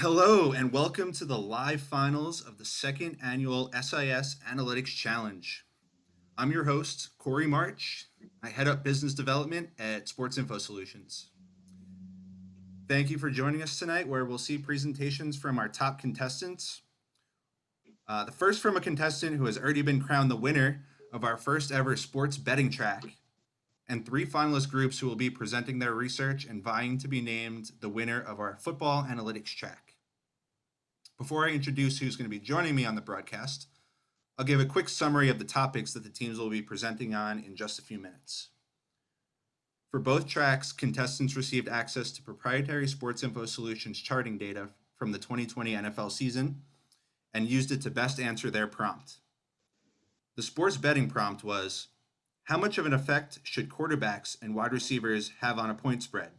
Hello, and welcome to the live finals of the second annual SIS Analytics Challenge. I'm your host, Corey March. I head up business development at Sports Info Solutions. Thank you for joining us tonight, where we'll see presentations from our top contestants. The first from a contestant who has already been crowned the winner of our first ever sports betting track, and three finalist groups who will be presenting their research and vying to be named the winner of our football analytics track. Before I introduce who's going to be joining me on the broadcast, I'll give a quick summary of the topics that the teams will be presenting on in just a few minutes. For both tracks, contestants received access to proprietary Sports Info Solutions charting data from the 2020 NFL season and used it to best answer their prompt. The sports betting prompt was, how much of an effect should quarterbacks and wide receivers have on a point spread?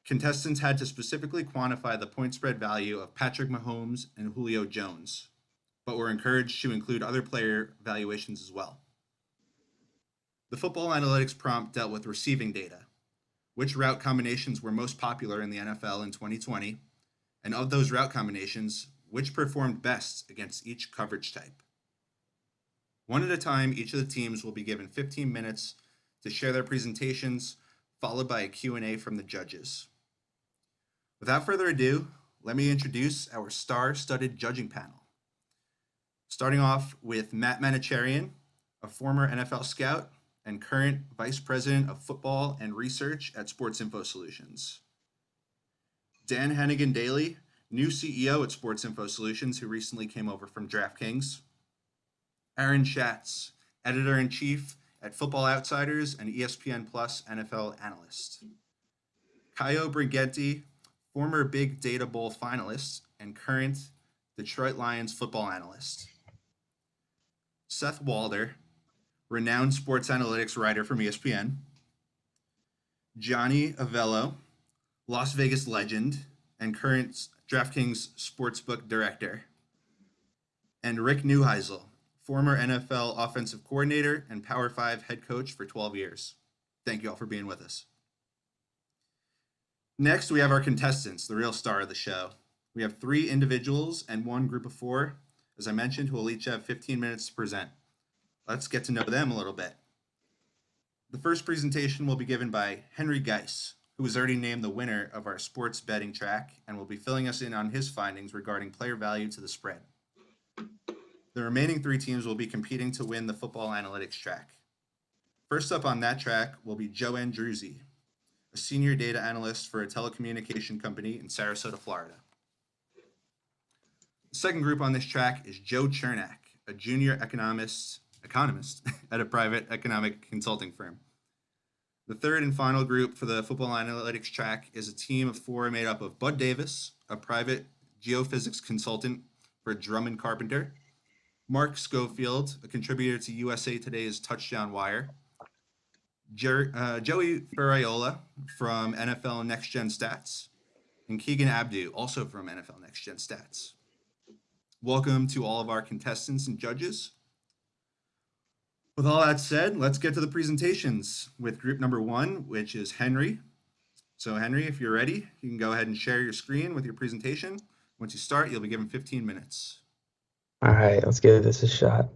Contestants had to specifically quantify the point spread value of Patrick Mahomes and Julio Jones, but were encouraged to include other player valuations as well. The football analytics prompt dealt with receiving data, which route combinations were most popular in the NFL in 2020, and of those route combinations, which performed best against each coverage type. One at a time, each of the teams will be given 15 minutes to share their presentations, followed by a Q&A from the judges. Without further ado, let me introduce our star-studded judging panel. Starting off with Matt Manicherian, a former NFL scout and current Vice President of Football and Research at Sports Info Solutions. Dan Hennigan-Daly, new CEO at Sports Info Solutions, who recently came over from DraftKings. Aaron Schatz, Editor-in-Chief at Football Outsiders and ESPN Plus NFL analyst. Caio Brighenti, former Big Data Bowl finalist and current Detroit Lions football analyst. Seth Walder, renowned sports analytics writer from ESPN. Johnny Avello, Las Vegas legend and current DraftKings Sportsbook director. And Rick Neuheisel, former NFL offensive coordinator and Power 5 head coach for 12 years. Thank you all for being with us. Next, we have our contestants, the real star of the show. We have three individuals and one group of four, as I mentioned, who will each have 15 minutes to present. Let's get to know them a little bit. The first presentation will be given by Henry Geis, who was already named the winner of our sports betting track and will be filling us in on his findings regarding player value to the spread. The remaining three teams will be competing to win the football analytics track. First up on that track will be Joe Andruzzi, a senior data analyst for a telecommunication company in Sarasota, Florida. The second group on this track is Joe Chernak, a junior economist at a private economic consulting firm. The third and final group for the football analytics track is a team of four made up of Bud Davis, a private geophysics consultant for Drummond Carpenter, Mark Schofield, a contributor to USA Today's Touchdown Wire, Joey Ferraiola from NFL Next Gen Stats, and Keegan Abdu, also from NFL Next Gen Stats. Welcome to all of our contestants and judges. With all that said, let's get to the presentations with group number one, which is Henry. So Henry, if you're ready, you can go ahead and share your screen with your presentation. Once you start, you'll be given 15 minutes. All right, let's give this a shot.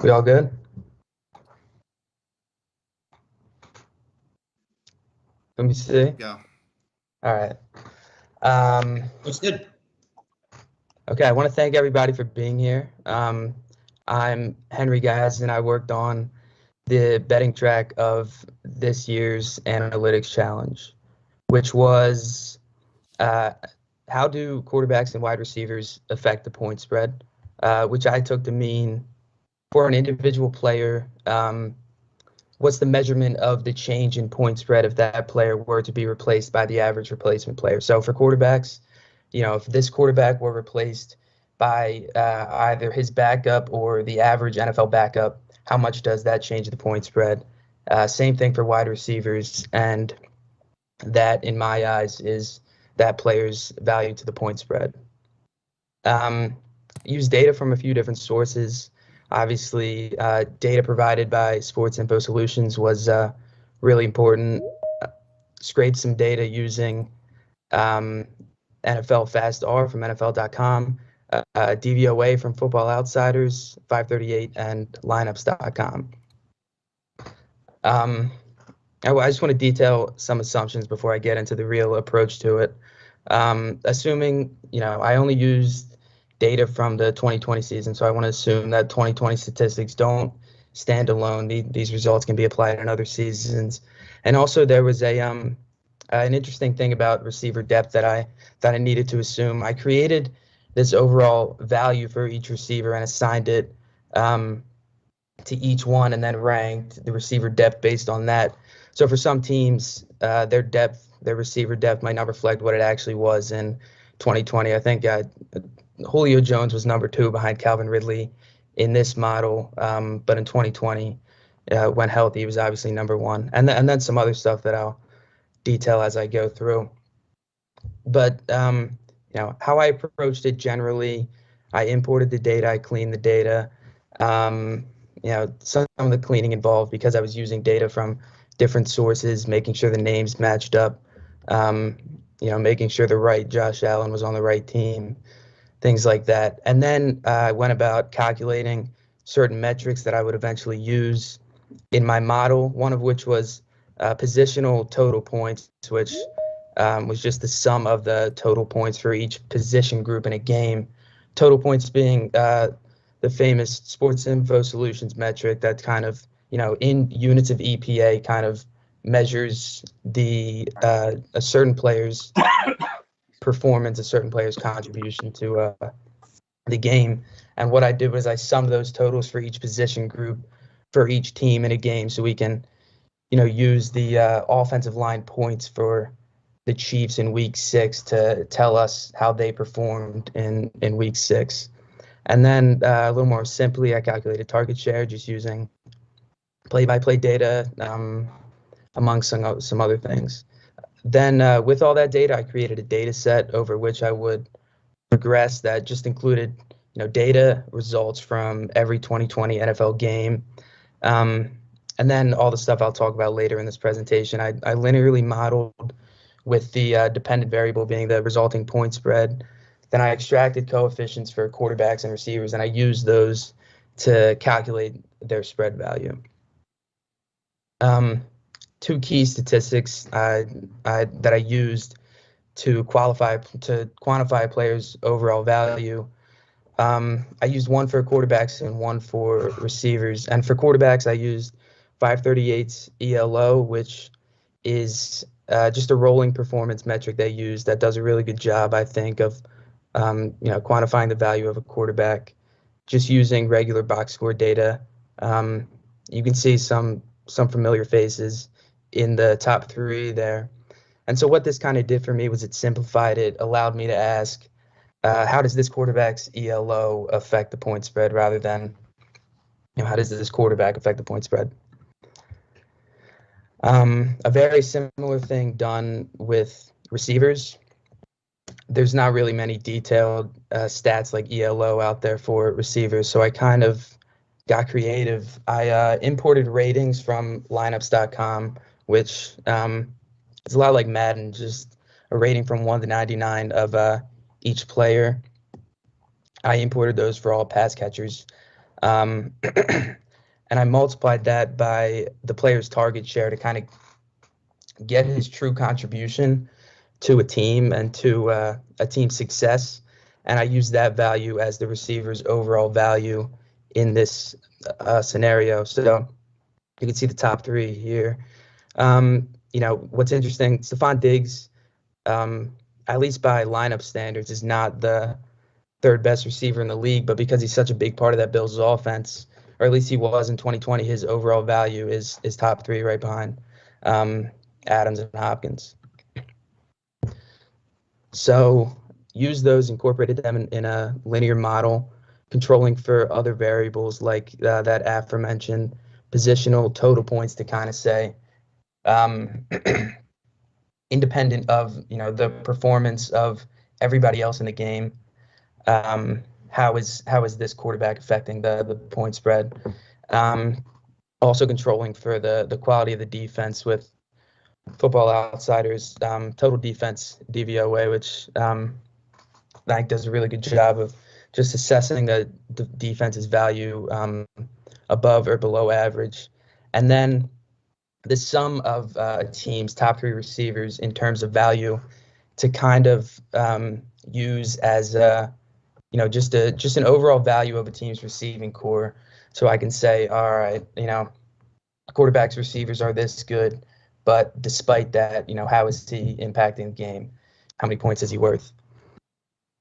We all good? Let me see. Go. All right. Looks good. Okay, I want to thank everybody for being here. I'm Henry Geis, and I worked on the betting track of this year's analytics challenge, which was how do quarterbacks and wide receivers affect the point spread, which I took to mean for an individual player, what's the measurement of the change in point spread if that player were to be replaced by the average replacement player. So for quarterbacks, if this quarterback were replaced by either his backup or the average NFL backup, how much does that change the point spread? Same thing for wide receivers, and that, in my eyes, is that player's value to the point spread. Use data from a few different sources. Obviously, data provided by Sports Info Solutions was really important. Scraped some data using NFL Fast R from NFL.com, DVOA from Football Outsiders, 538, and lineups.com. I just want to detail some assumptions before I get into the real approach to it. Assuming, I only used data from the 2020 season, so I want to assume that 2020 statistics don't stand alone. These results can be applied in other seasons. And also there was an interesting thing about receiver depth that I needed to assume. I created this overall value for each receiver and assigned it to each one, and then ranked the receiver depth based on that. So for some teams, their receiver depth might not reflect what it actually was in 2020. I think Julio Jones was number 2 behind Calvin Ridley in this model, but in 2020, when healthy, he was obviously number 1. And then some other stuff that I'll detail as I go through. But how I approached it generally, I imported the data, I cleaned the data. Some of the cleaning involved because I was using data from different sources, making sure the names matched up, making sure the right Josh Allen was on the right team, things like that. And then I went about calculating certain metrics that I would eventually use in my model, one of which was positional total points, which was just the sum of the total points for each position group in a game. Total points being the famous Sports Info Solutions metric that kind of, in units of EPA kind of measures a certain player's performance, a certain player's contribution to the game. And what I did was I summed those totals for each position group for each team in a game, so we can, use the offensive line points for the Chiefs in week 6 to tell us how they performed in week 6. And then a little more simply, I calculated target share just using play-by-play data, among some other things. Then with all that data, I created a data set over which I would progress that just included, data results from every 2020 NFL game. And then all the stuff I'll talk about later in this presentation. I linearly modeled with the dependent variable being the resulting point spread. Then I extracted coefficients for quarterbacks and receivers, and I used those to calculate their spread value. 2 key statistics that I used to quantify a player's overall value. I used one for quarterbacks and one for receivers. And for quarterbacks, I used 538's ELO, which is just a rolling performance metric they use that does a really good job, I think, of quantifying the value of a quarterback just using regular box score data. You can see some familiar faces in the top 3 there. And so what this kind of did for me was it simplified it, allowed me to ask, how does this quarterback's ELO affect the point spread rather than, how does this quarterback affect the point spread? A very similar thing done with receivers. There's not really many detailed stats like ELO out there for receivers, so I kind of got creative. I imported ratings from lineups.com, which is a lot like Madden, just a rating from 1 to 99 of each player. I imported those for all pass catchers. And I multiplied that by the player's target share to kind of get his true contribution to a team and to a team's success. And I used that value as the receiver's overall value in this scenario. So you can see the top 3 here. What's interesting, Stephon Diggs, at least by lineup standards, is not the 3rd best receiver in the league, but because he's such a big part of that Bills offense, or at least he was in 2020, his overall value is top 3 right behind Adams and Hopkins. So use those, incorporated them in a linear model, controlling for other variables like that aforementioned positional total points to kind of say, independent of the performance of everybody else in the game, how is this quarterback affecting the point spread? Also controlling for the quality of the defense with Football Outsiders total defense DVOA, which I think does a really good job of just assessing the defense's value above or below average. And then the sum of a team's top 3 receivers in terms of value to kind of use as just an overall value of a team's receiving core. So I can say, all right, quarterbacks receivers are this good, but despite that, how is he impacting the game? How many points is he worth?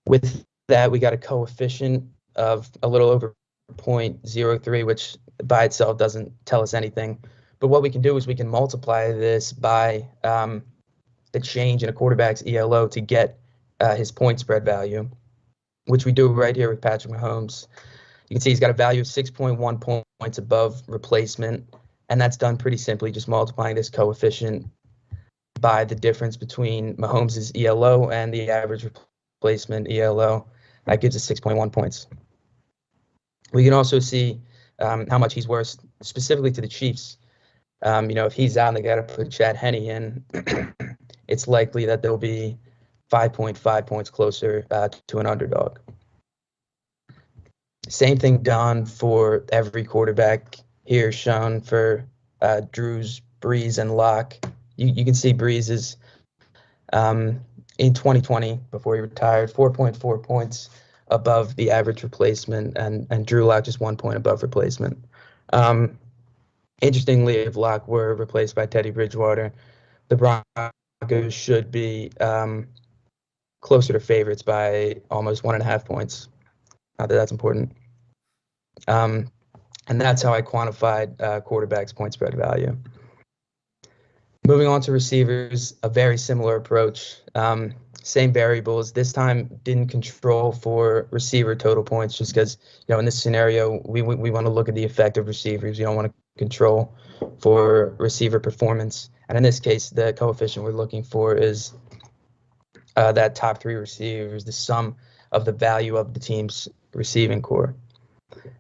With that, we got a coefficient of a little over 0.03, which by itself doesn't tell us anything. But what we can do is we can multiply this by the change in a quarterback's ELO to get his point spread value, which we do right here with Patrick Mahomes. You can see he's got a value of 6.1 points above replacement, and that's done pretty simply, just multiplying this coefficient by the difference between Mahomes' ELO and the average replacement ELO. That gives us 6.1 points. We can also see how much he's worth specifically to the Chiefs. If he's out and they got to put Chad Henne in, it's likely that there'll be 5.5 points closer to an underdog. Same thing done for every quarterback here shown for Drews, Breeze, and Locke. You can see Breeze is in 2020, before he retired, 4.4 points above the average replacement, and Drew Lock just 1 point above replacement. Interestingly, if Locke were replaced by Teddy Bridgewater, the Broncos should be closer to favorites by almost 1.5 points. Not that that's important. And that's how I quantified quarterbacks' point spread value. Moving on to receivers, a very similar approach. Same variables. This time didn't control for receiver total points just because, in this scenario, we want to look at the effect of receivers. You don't want to control for receiver performance. And in this case, the coefficient we're looking for is that top 3 receivers, the sum of the value of the team's receiving core.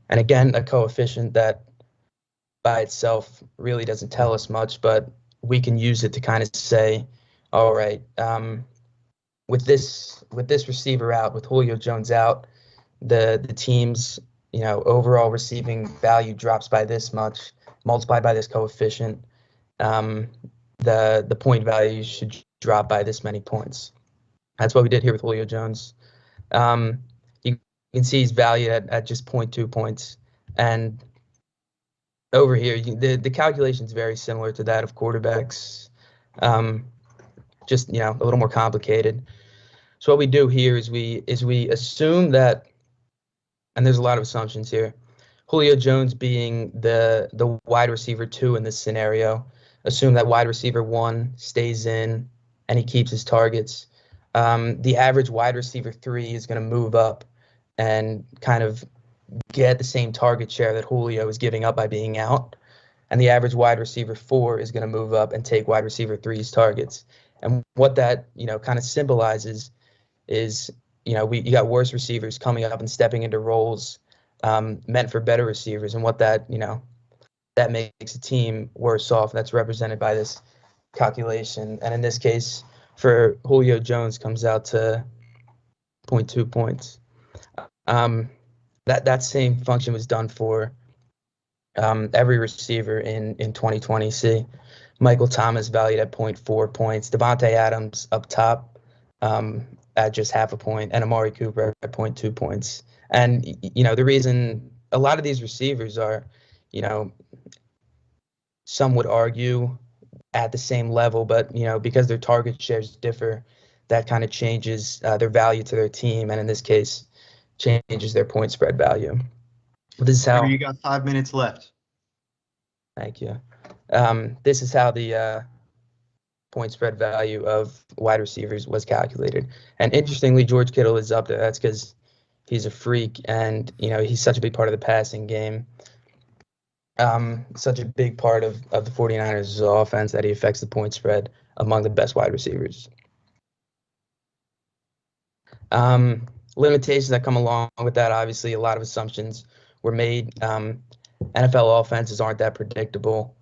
And again, a coefficient that by itself really doesn't tell us much, but we can use it to kind of say, all right, with this receiver out, with Julio Jones out, the team's overall receiving value drops by this much, multiplied by this coefficient. The point value should drop by this many points. That's what we did here with Julio Jones. You can see he's valued at just 0.2 points, and over here, the calculation is very similar to that of quarterbacks, just a little more complicated. So what we do here is we assume that, and there's a lot of assumptions here. Julio Jones being the wide receiver 2 in this scenario, assume that wide receiver 1 stays in and he keeps his targets. The average wide receiver 3 is going to move up and kind of get the same target share that Julio is giving up by being out. And the average wide receiver 4 is going to move up and take wide receiver 3's targets. And what that, kind of symbolizes is, you got worse receivers coming up and stepping into roles meant for better receivers. And what that, that makes a team worse off. That's represented by this calculation. And in this case, for Julio Jones, comes out to 0.2 points. That same function was done for every receiver in 2020. See, Michael Thomas valued at 0.4 points, Devontae Adams up top at just 0.5 point, and Amari Cooper at 0.2 points. And the reason a lot of these receivers are, some would argue at the same level, but because their target shares differ, that kind of changes their value to their team, and in this case, changes their point spread value. This is how you got 5 minutes left. Thank you. This is how the point spread value of wide receivers was calculated. And interestingly, George Kittle is up there. That's because he's a freak, and he's such a big part of the passing game. Such a big part of the 49ers' offense that he affects the point spread among the best wide receivers. Limitations that come along with that, obviously, a lot of assumptions were made. NFL offenses aren't that predictable.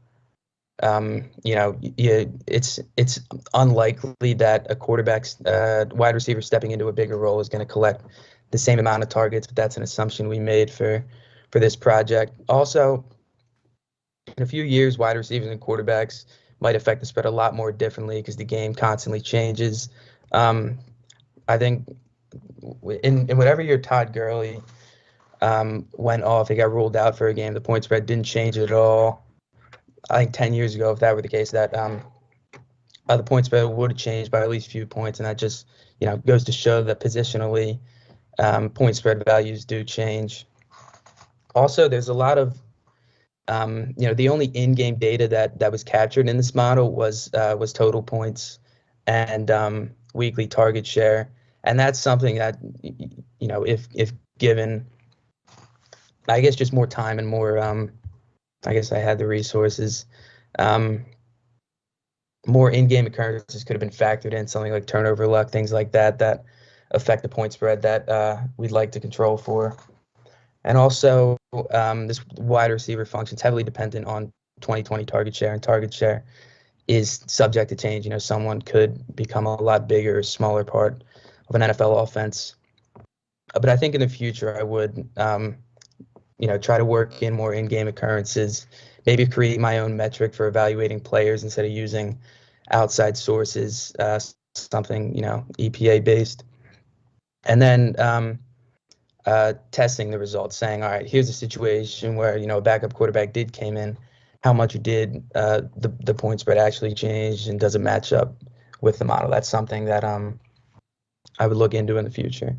It's unlikely that a quarterback's wide receiver stepping into a bigger role is going to collect the same amount of targets, but that's an assumption we made for this project. Also, in a few years, wide receivers and quarterbacks might affect the spread a lot more differently because the game constantly changes. I think in whatever year Todd Gurley went off, he got ruled out for a game. The point spread didn't change at all. I think 10 years ago, if that were the case, that the point spread would have changed by at least a few points, and that just goes to show that positionally, point spread values do change. Also, there's a lot of the only in-game data that was captured in this model was total points and weekly target share, and that's something that if given, I guess, just more time and more I guess I had the resources, more in-game occurrences could have been factored in, something like turnover luck, things like that affect the point spread that we'd like to control for. And also, this wide receiver function is heavily dependent on 2020 target share, and target share is subject to change. Someone could become a lot bigger or smaller part of an NFL offense. But I think in the future, I would try to work in more in-game occurrences, maybe create my own metric for evaluating players instead of using outside sources, something, EPA based. And then testing the results, saying, all right, here's a situation where, a backup quarterback came in, how much did the point spread actually change, and does it match up with the model? That's something that I would look into in the future.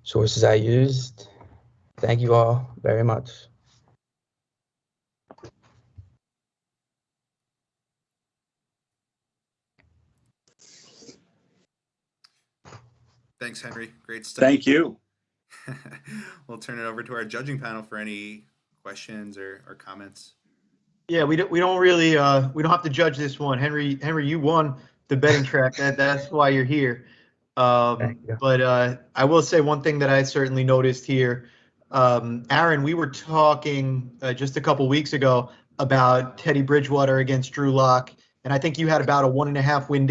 Sources I used. Thank you all very much. Thanks, Henry. Great stuff. Thank you. We'll turn it over to our judging panel for any questions or comments. Yeah, we don't really we don't have to judge this one. Henry, you won the betting track. That's why you're here. But I will say one thing that I certainly noticed here. Aaron, we were talking just a couple weeks ago about Teddy Bridgewater against Drew Lock, and I think you had about a 1.5 win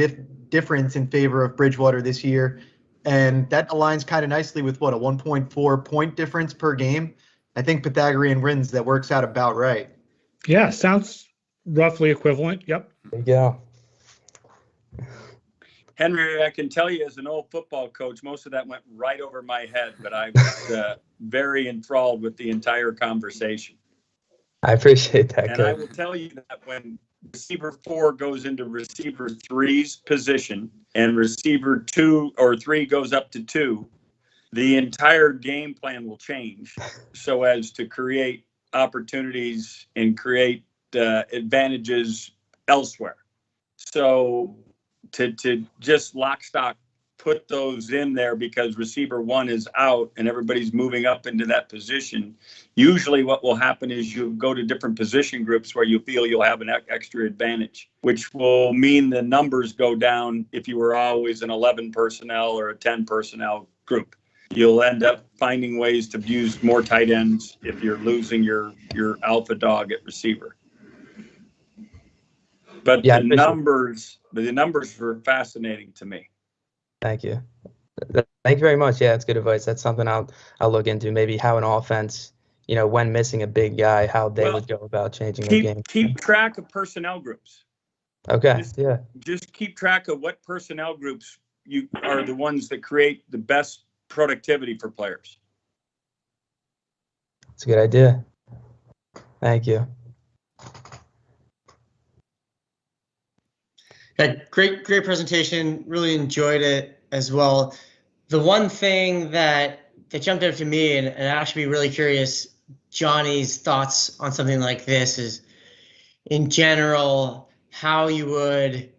difference in favor of Bridgewater this year, and that aligns kind of nicely with what, a 1.4 point difference per game. I think Pythagorean wins, that works out about right. Yeah, sounds roughly equivalent. Yep. There you go. Henry, I can tell you as an old football coach, most of that went right over my head, but I was very enthralled with the entire conversation. I appreciate that, And Coach. I will tell you that when receiver 4 goes into receiver 3's position and receiver 2 or 3 goes up to 2, the entire game plan will change so as to create opportunities and create advantages elsewhere. So to just lock stock put those in there because receiver 1 is out and everybody's moving up into that position, usually what will happen is you go to different position groups where you feel you'll have an extra advantage, which will mean the numbers go down if you were always an 11 personnel or a 10 personnel group. You'll end up finding ways to use more tight ends if you're losing your alpha dog at receiver. But Yeah, the numbers were fascinating to me. Thank you. Thank you very much. Yeah, that's good advice. That's something I'll look into. Maybe how an offense, when missing a big guy, how they would go about changing their game. Keep track of personnel groups. Okay. Just keep track of what personnel groups you are the ones that create the best productivity for players. That's a good idea. Thank you. Yeah, great presentation. Really enjoyed it as well. The one thing that jumped out to me, and I'd actually be really curious, Johnny's thoughts on something like this is, in general, how you would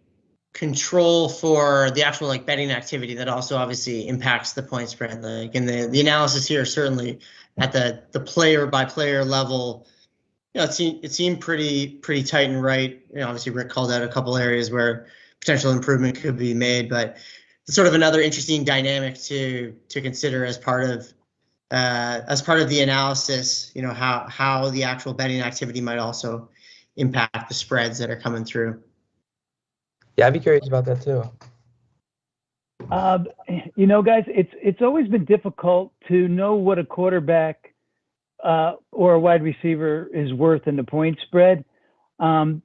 control for the actual betting activity that also obviously impacts the point spread. And the analysis here certainly at the player by player level, it seemed pretty tight and right. Obviously Rick called out a couple areas where potential improvement could be made, but it's sort of another interesting dynamic to consider as part of as part of the analysis, how the actual betting activity might also impact the spreads that are coming through. Yeah, I'd be curious about that too. Guys, it's always been difficult to know what a quarterback or a wide receiver is worth in the point spread. I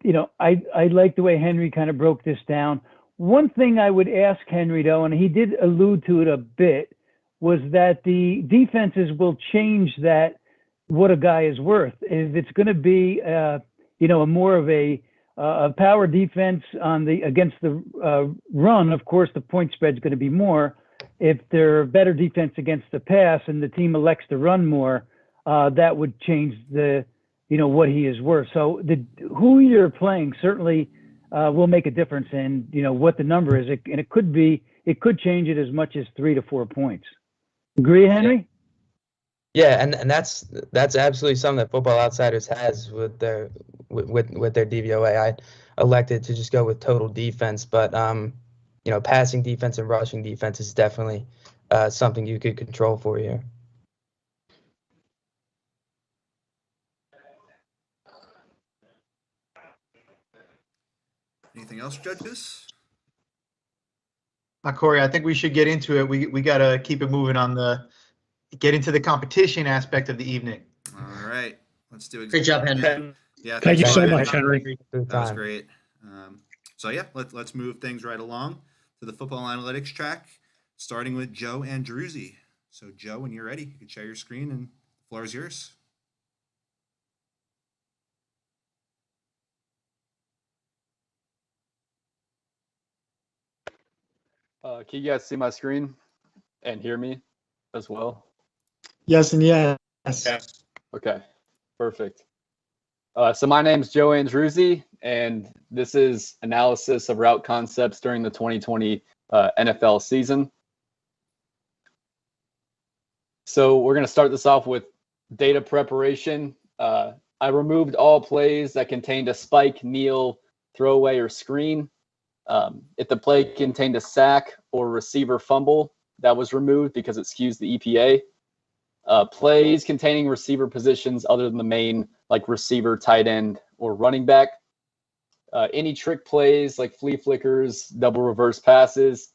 like the way Henry kind of broke this down. One thing I would ask Henry, though, and he did allude to it a bit, was that the defenses will change that what a guy is worth. If it's going to be, more of a power defense against the run, of course, the point spread is going to be more. If they're better defense against the pass and the team elects to run more, that would change what he is worth. So who you're playing certainly will make a difference in what the number is, and it could change it as much as 3 to 4 points. Agree, Henry? Yeah, and that's absolutely something that Football Outsiders has with their DVOA. I elected to just go with total defense, but passing defense and rushing defense is definitely something you could control for here. Anything else, judges? Corey, I think we should get into it. We got to keep it moving get into the competition aspect of the evening. All right, let's do it. Great job, Henry. Yeah, Thank you so Henry. much, Henry. That was great. So yeah, let's move things right along to the football analytics track, starting with Joe Andruzzi. So Joe, when you're ready, you can share your screen and the floor is yours. Can you guys see my screen and hear me as well? Yes and yes. Okay, perfect. So my name's Joe Andruzzi, and this is analysis of route concepts during the 2020 NFL season. So we're going to start this off with data preparation. I removed all plays that contained a spike, kneel, throwaway, or screen. If the play contained a sack or receiver fumble, that was removed because it skews the EPA. Plays containing receiver positions other than the main, like receiver, tight end, or running back. Any trick plays like flea flickers, double reverse passes,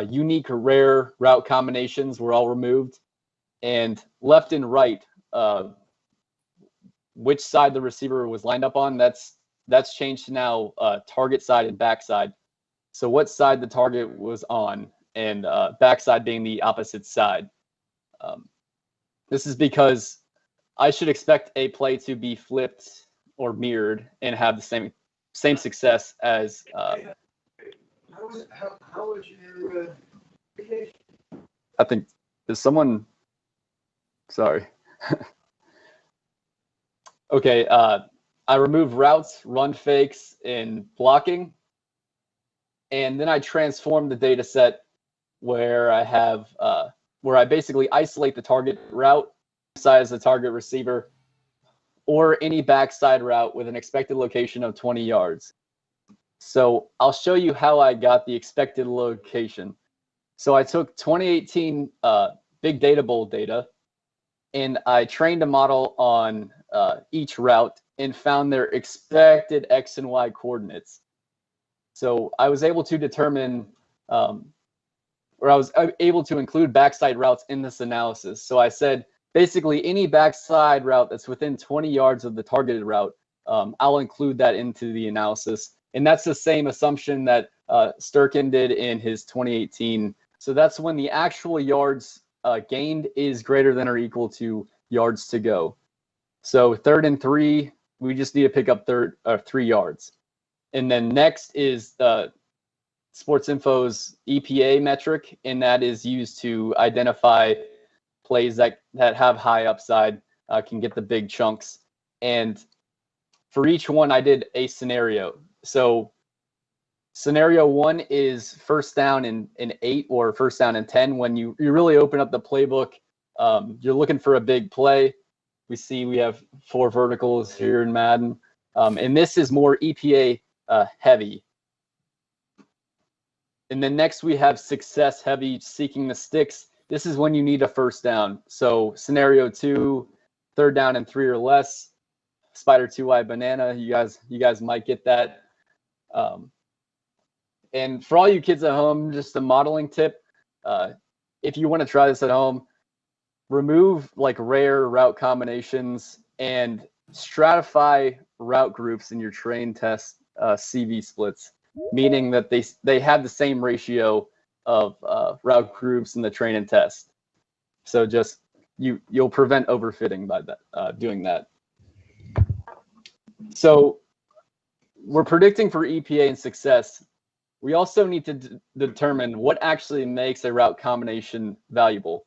unique or rare route combinations were all removed. And left and right, which side the receiver was lined up on, that's changed to now target side and backside. So what side the target was on, and backside being the opposite side. This is because I should expect a play to be flipped or mirrored and have the same success as. How was your vacation? I think is someone. Sorry. Okay. I removed routes, run fakes, and blocking. And then I transformed the data set where I have where I basically isolate the target route, size the target receiver, or any backside route with an expected location of 20 yards. So I'll show you how I got the expected location. So I took 2018 Big Data Bowl data, and I trained a model on each route and found their expected X and Y coordinates. So I was able to determine, or I was able to include backside routes in this analysis. So I said, basically any backside route that's within 20 yards of the targeted route, I'll include that into the analysis. And that's the same assumption that Sturkin did in his 2018. So that's when the actual yards gained is greater than or equal to yards to go. So 3rd and 3, we just need to pick up 3 yards. And then next is Sports Info's EPA metric, and that is used to identify plays that have high upside, can get the big chunks. And for each one, I did a scenario. So scenario 1 is first down in 8 or first down in 10. When you really open up the playbook, you're looking for a big play. We have 4 verticals here in Madden. And this is more EPA heavy. And then next we have success heavy, seeking the sticks. this is when you need a first down. So scenario 2, 3rd down and 3 or less, spider 2-eye banana. You guys might get that. And for all you kids at home, just a modeling tip. If you want to try this at home, remove like rare route combinations and stratify route groups in your train test CV splits, meaning that they have the same ratio of route groups in the train and test. So just you'll prevent overfitting by that doing that. So we're predicting for EPA and success. We also need to determine what actually makes a route combination valuable.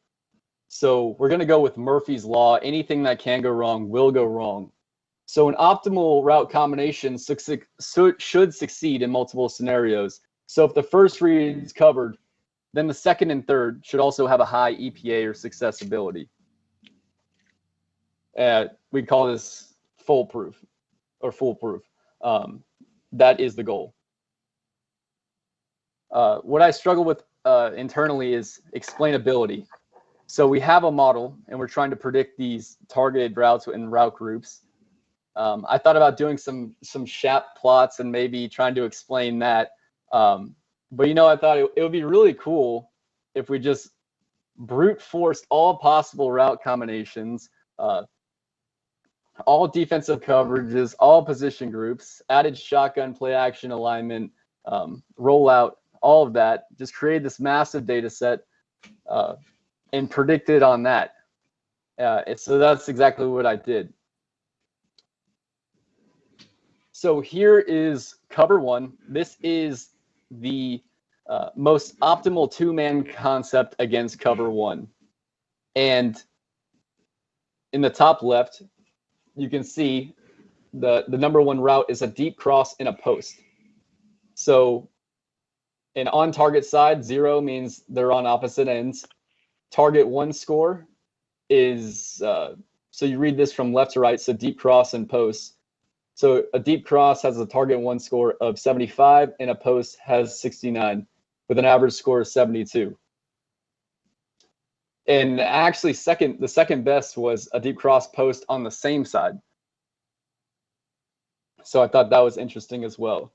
So we're going to go with Murphy's Law. Anything that can go wrong will go wrong. So an optimal route combination should succeed in multiple scenarios. So if the first read is covered, then the second and third should also have a high EPA or successability. We call this foolproof. That is the goal. What I struggle with internally is explainability. So we have a model and we're trying to predict these targeted routes and route groups. I thought about doing some SHAP plots and maybe trying to explain that. But I thought it would be really cool if we just brute forced all possible route combinations, all defensive coverages, all position groups, added shotgun play action alignment, rollout, all of that, just create this massive data set and predicted on that. So that's exactly what I did. So here is cover 1. This is the most optimal 2-man concept against cover 1. And in the top left, you can see the number 1 route is a deep cross in a post. So an on target side, 0 means they're on opposite ends. Target 1 score is, so you read this from left to right, so deep cross and post. So a deep cross has a target 1 score of 75 and a post has 69 with an average score of 72. And actually the second best was a deep cross post on the same side. So I thought that was interesting as well.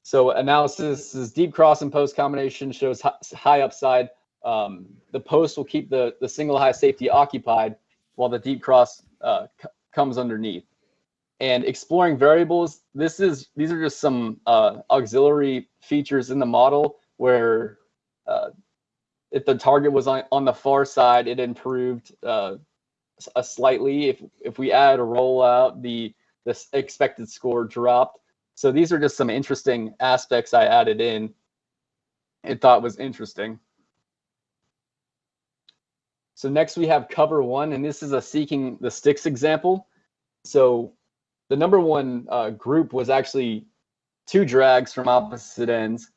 So analysis is deep cross and post combination shows high upside. The post will keep the single high safety occupied while the deep cross comes underneath. And exploring variables, these are just some auxiliary features in the model where if the target was on the far side, it improved slightly. If we add a rollout, the expected score dropped. So these are just some interesting aspects I added in and thought was interesting. So next we have cover 1, and this is a seeking the sticks example. So the number 1 group was actually 2 drags from opposite ends,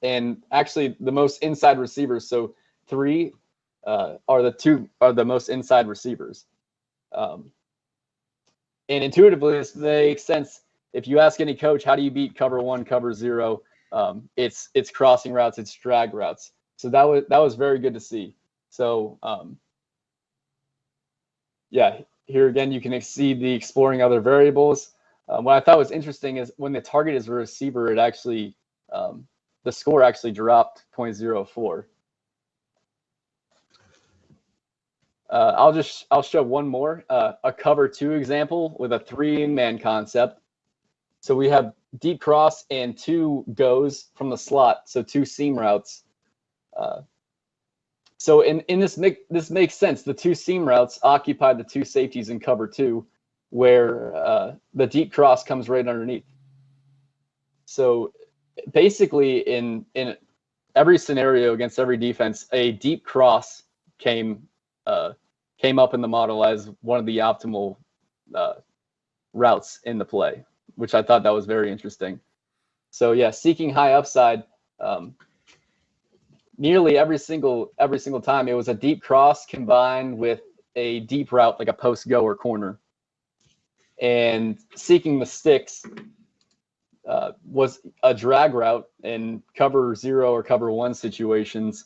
and actually the most inside receivers. So 3 are the most inside receivers. And intuitively, this makes sense. If you ask any coach, how do you beat cover 1, cover 0? It's crossing routes, it's drag routes. So that was very good to see. So yeah, here again you can see the exploring other variables. What I thought was interesting is when the target is a receiver, it actually the score actually dropped 0.04. I'll show one more, a cover 2 example with a 3-man concept. So we have deep cross and 2 goes from the slot, so 2 seam routes. So in this makes sense. The 2 seam routes occupy the 2 safeties in cover 2, where the deep cross comes right underneath. So basically, in every scenario against every defense, a deep cross came up in the model as one of the optimal routes in the play, which I thought that was very interesting. So yeah, seeking high upside. Nearly every single time, it was a deep cross combined with a deep route, like a post go or corner. And seeking the sticks was a drag route in cover 0 or cover 1 situations,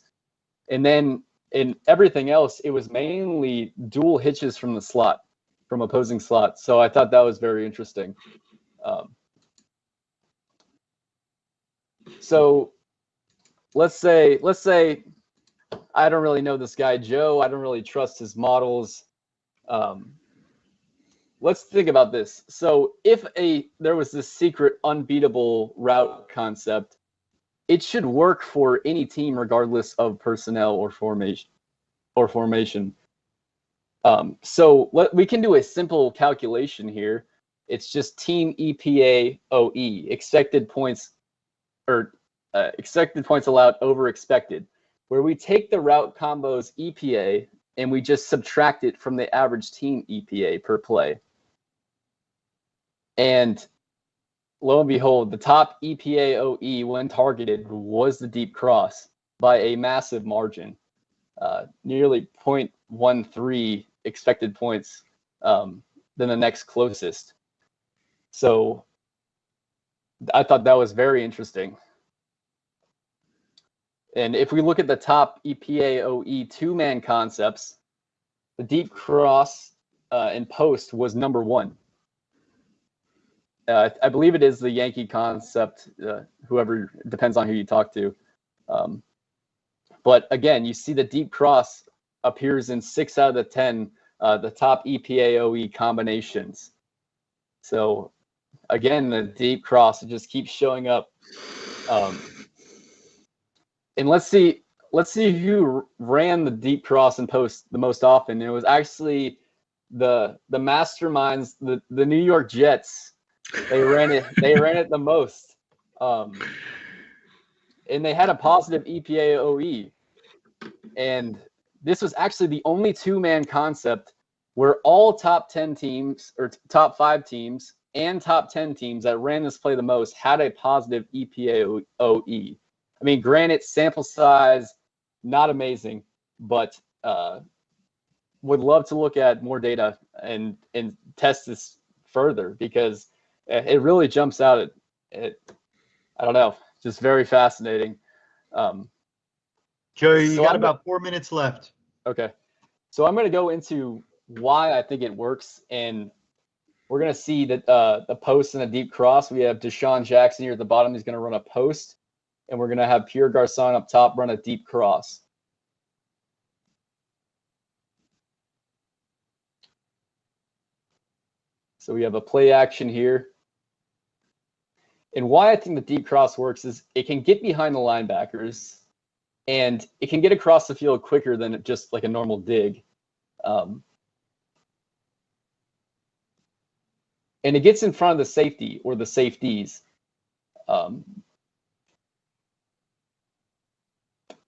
And then in everything else, it was mainly dual hitches from the slot, from opposing slots. So I thought that was very interesting. So let's say I don't really know this guy Joe. I don't really trust his models. Let's think about this. So if there was this secret unbeatable route concept, it should work for any team regardless of personnel or formation. So we can do a simple calculation here. It's just team EPA OE, expected points allowed over expected, where we take the route combo's EPA and we just subtract it from the average team EPA per play. And lo and behold, the top EPA OE when targeted was the deep cross by a massive margin, nearly 0.13 expected points than the next closest. So I thought that was very interesting. And if we look at the top EPA OE two-man concepts, the deep cross and post was number one. I believe it is the Yankee concept, whoever, depends on who you talk to. But again, you see the deep cross appears in 6 out of the 10, the top EPA OE combinations. So again, the deep cross, it just keeps showing up. And let's see who ran the deep cross and post the most often. It was actually the masterminds, the New York Jets. They ran it the most. And they had a positive EPA OE. And this was actually the only two-man concept where all top 10 teams or top 5 teams and top 10 teams that ran this play the most had a positive EPA OE. I mean, granted, sample size, not amazing, but would love to look at more data and test this further, because it really jumps out at I don't know, just very fascinating. Joe, you got about 4 minutes left. Okay. So I'm going to go into why I think it works, and we're going to see that the post and a deep cross. We have Deshaun Jackson here at the bottom. He's going to run a post, and we're going to have Pierre Garçon up top run a deep cross. So we have a play action here. And why I think the deep cross works is it can get behind the linebackers, and it can get across the field quicker than just like a normal dig. And it gets in front of the safety or the safeties. And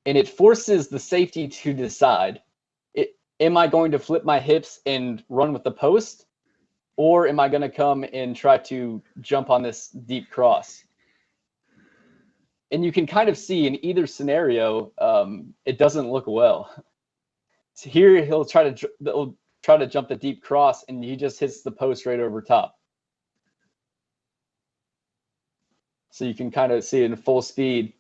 it forces the safety to decide, am I going to flip my hips and run with the post, or am I going to come and try to jump on this deep cross? And you can kind of see in either scenario, it doesn't look well. So here he'll try to jump the deep cross, and he just hits the post right over top. So you can kind of see it in full speed.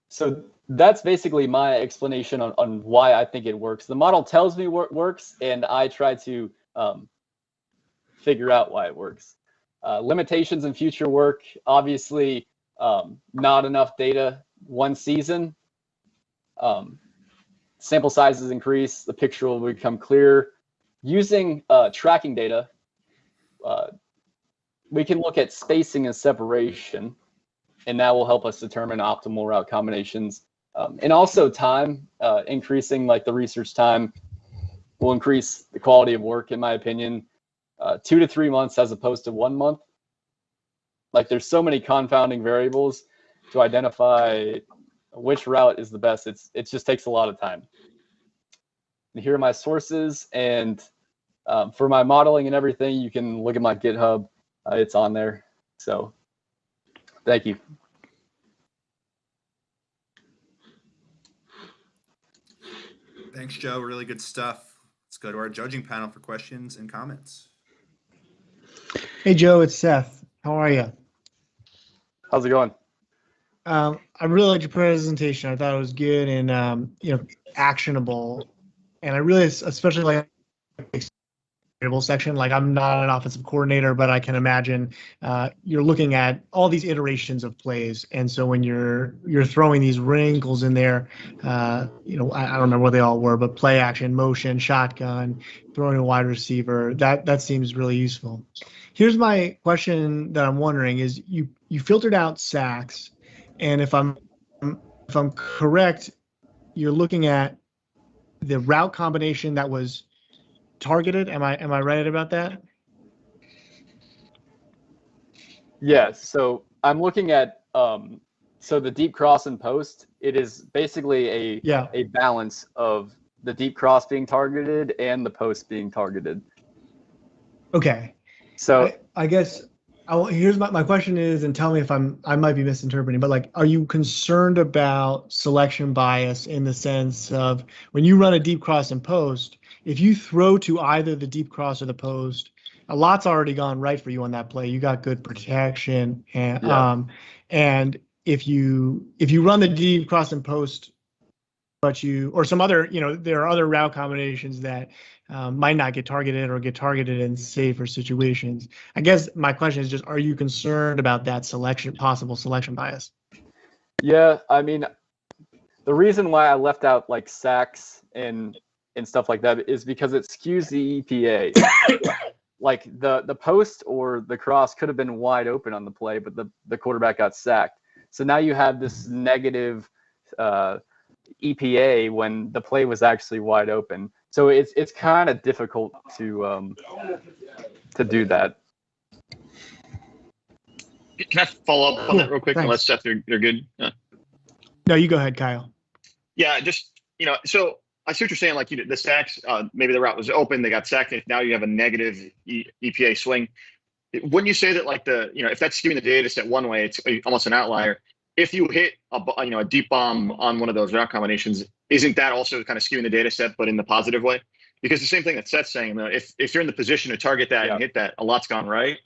So that's basically my explanation on why I think it works. The model tells me what works, and I try to figure out why it works. Limitations in future work, obviously, not enough data one season. Sample sizes increase, the picture will become clearer. Using tracking data, we can look at spacing and separation, and that will help us determine optimal route combinations. And also time, increasing like the research time will increase the quality of work, in my opinion. 2 to 3 months as opposed to 1 month. Like, there's so many confounding variables to identify which route is the best. It just takes a lot of time. And here are my sources, and for my modeling and everything, you can look at my GitHub. It's on there. So thank you. Thanks, Joe. Really good stuff. Let's go to our judging panel for questions and comments. Hey, Joe, it's Seth. How are you? How's it going? I really liked your presentation. I thought it was good and actionable, and I really especially like section. Like, I'm not an offensive coordinator, but I can imagine you're looking at all these iterations of plays, and so when you're throwing these wrinkles in there, I don't remember what they all were, but play action, motion, shotgun, throwing a wide receiver, that seems really useful. Here's my question that I'm wondering is you filtered out sacks, and if I'm correct, you're looking at the route combination that was targeted. Am I right about that? Yeah, so I'm looking at so the deep cross and post, it is basically a balance of the deep cross being targeted and the post being targeted. Okay. So I guess here's my question is, and tell me if I might be misinterpreting, but like, are you concerned about selection bias in the sense of when you run a deep cross and post, if you throw to either the deep cross or the post, a lot's already gone right for you on that play. You got good protection, and and if you run the deep cross and post, but or some other, there are other route combinations that might not get targeted or get targeted in safer situations. I guess my question is just, are you concerned about that possible selection bias? yeah, I mean, the reason why I left out like sacks and stuff like that is because it skews the EPA. Like the post or the cross could have been wide open on the play, but the quarterback got sacked. So now you have this negative EPA when the play was actually wide open. So it's kind of difficult to do that. Can I follow up on that real quick? Thanks. Unless Seth, you're good. No, you go ahead, Kyle. Yeah, just so I see what you're saying. Like the sacks, maybe the route was open, they got sacked. And now you have a negative EPA swing. Wouldn't you say that like if that's skewing the data set one way, it's almost an outlier? If you hit a deep bomb on one of those route combinations, isn't that also kind of skewing the data set, but in the positive way? Because the same thing that Seth's saying, if you're in the position to target that and hit that, a lot's gone right,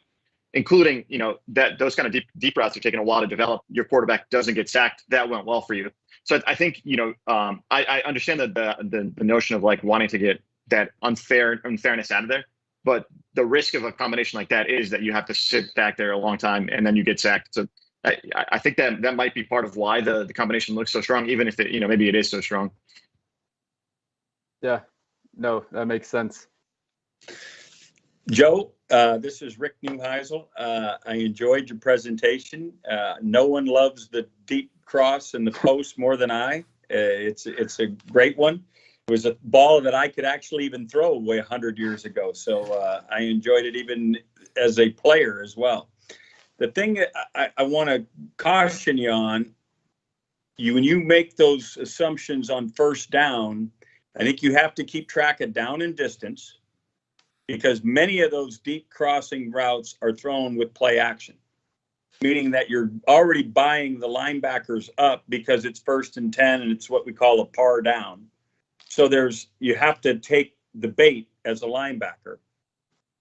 including that those kind of deep routes are taking a while to develop. Your quarterback doesn't get sacked. That went well for you. So I think I understand that the notion of like wanting to get that unfairness out of there, but the risk of a combination like that is that you have to sit back there a long time and then you get sacked. So I think that might be part of why the combination looks so strong, even if it maybe it is so strong. Yeah, no, that makes sense. Joe, this is Rick Neuheisel. I enjoyed your presentation. No one loves the deep cross and the post more than I. It's a great one. It was a ball that I could actually even throw away 100 years ago. So I enjoyed it even as a player as well. The thing I want to caution you on, when you make those assumptions on first down, I think you have to keep track of down and distance, because many of those deep crossing routes are thrown with play action, meaning that you're already buying the linebackers up because it's 1st and 10 and it's what we call a par down. So you have to take the bait as a linebacker.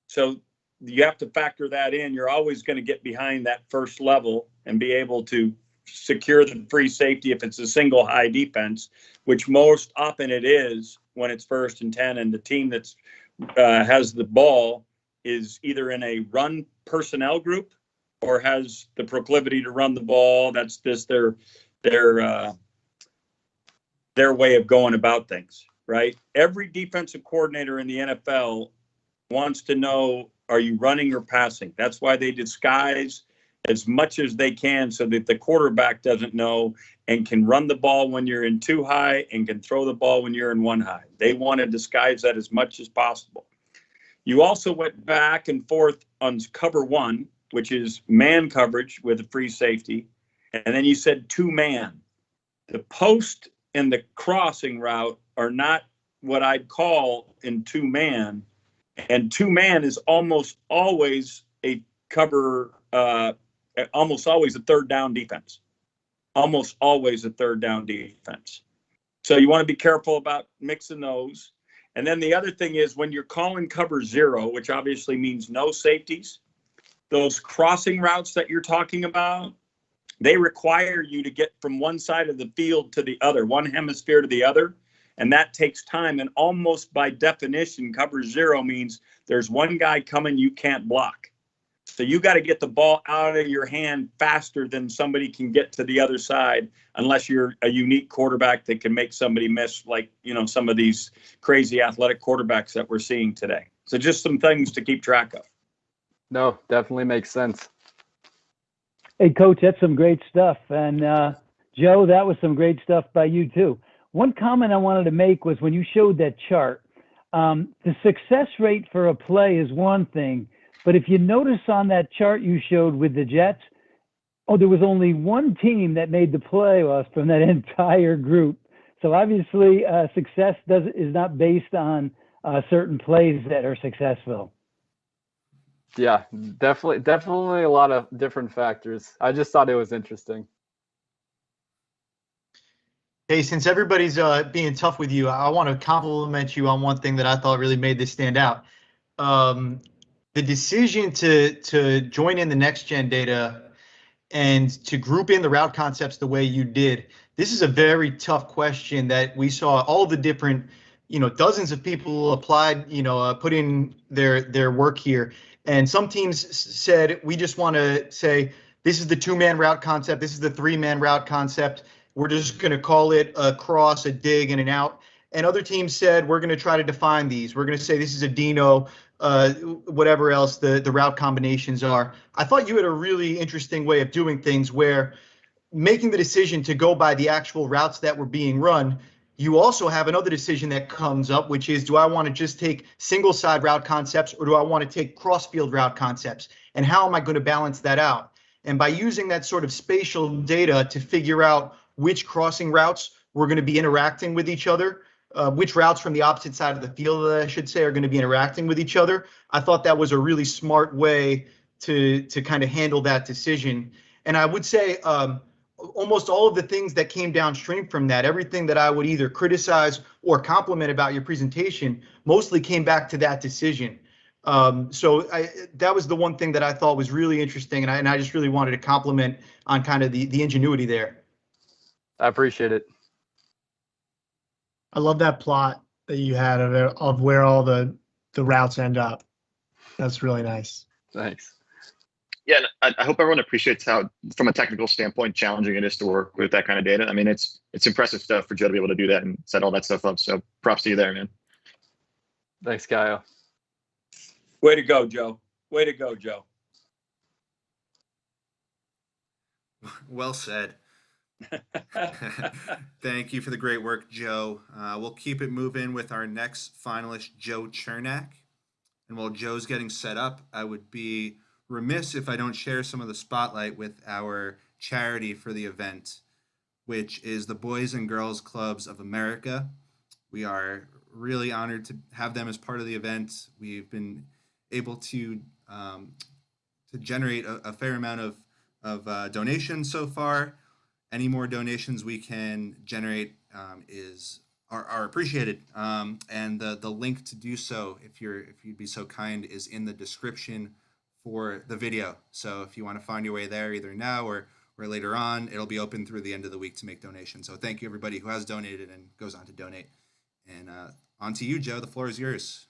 So you have to factor that in. You're always going to get behind that first level and be able to secure the free safety if it's a single high defense, which most often it is when it's 1st and 10 and the team that's has the ball is either in a run personnel group or has the proclivity to run the ball. That's just their way of going about things, right? Every defensive coordinator in the NFL wants to know, are you running or passing? That's why they disguise as much as they can so that the quarterback doesn't know and can run the ball when you're in 2 high and can throw the ball when you're in 1 high. They want to disguise that as much as possible. You also went back and forth on cover 1, which is man coverage with a free safety. And then you said 2-man. The post and the crossing route are not what I'd call in 2-man. And 2-man is almost always a cover, almost always a 3rd down defense. Almost always a 3rd down defense. So you want to be careful about mixing those. And then the other thing is when you're calling cover 0, which obviously means no safeties, those crossing routes that you're talking about, They require you to get from one side of the field to the other, one hemisphere to the other. And that takes time. And almost by definition, cover zero means there's one guy coming you can't block. So you got to get the ball out of your hand faster than somebody can get to the other side, unless you're a unique quarterback that can make somebody miss, like, you know, some of these crazy athletic quarterbacks that we're seeing today. So just some things to keep track of. No, definitely makes sense. Hey, Coach, that's some great stuff. And Joe, that was some great stuff by you too. One comment I wanted to make was when you showed that chart, the success rate for a play is one thing, but if you notice on that chart you showed with the Jets, there was only one team that made the playoffs from that entire group. So obviously, success is not based on certain plays that are successful. Yeah, definitely a lot of different factors. I just thought it was interesting. Hey, since everybody's being tough with you, I want to compliment you on one thing that I thought really made this stand out. The decision to join in the next gen data and to group in the route concepts the way you did. This is a very tough question that we saw all the different, dozens of people applied, put in their work here. And some teams said, we just want to say, this is the 2-man route concept. This is the 3-man route concept. We're just going to call it a cross, a dig, and an out. And other teams said, we're going to try to define these. We're going to say this is a Dino, whatever else the route combinations are. I thought you had a really interesting way of doing things where making the decision to go by the actual routes that were being run, you also have another decision that comes up, which is, do I want to just take single side route concepts or do I want to take cross field route concepts? And how am I going to balance that out? And by using that sort of spatial data to figure out which crossing routes we're going to be interacting with each other, which routes from the opposite side of the field, I should say, are going to be interacting with each other. I thought that was a really smart way to kind of handle that decision. And I would say almost all of the things that came downstream from that, everything that I would either criticize or compliment about your presentation, mostly came back to that decision. So that was the one thing that I thought was really interesting, and I just really wanted to compliment on kind of the ingenuity there. I appreciate it. I love that plot that you had of where all the routes end up. That's really nice. Thanks. Yeah, and I hope everyone appreciates how, from a technical standpoint, challenging it is to work with that kind of data. I mean, it's impressive stuff for Joe to be able to do that and set all that stuff up. So props to you there, man. Thanks, Kyle. Way to go, Joe. Way to go, Joe. Well said. Thank you for the great work, Joe. We'll keep it moving with our next finalist, Joe Chernak. And while Joe's getting set up, I would be remiss if I don't share some of the spotlight with our charity for the event, which is the Boys and Girls Clubs of America. We are really honored to have them as part of the event. We've been able to generate a fair amount of donations so far. Any more donations we can generate are appreciated. And the link to do so, if you'd be so kind, is in the description for the video. So if you want to find your way there either now or later on, it'll be open through the end of the week to make donations. So thank you everybody who has donated and goes on to donate. And on to you, Joe. The floor is yours.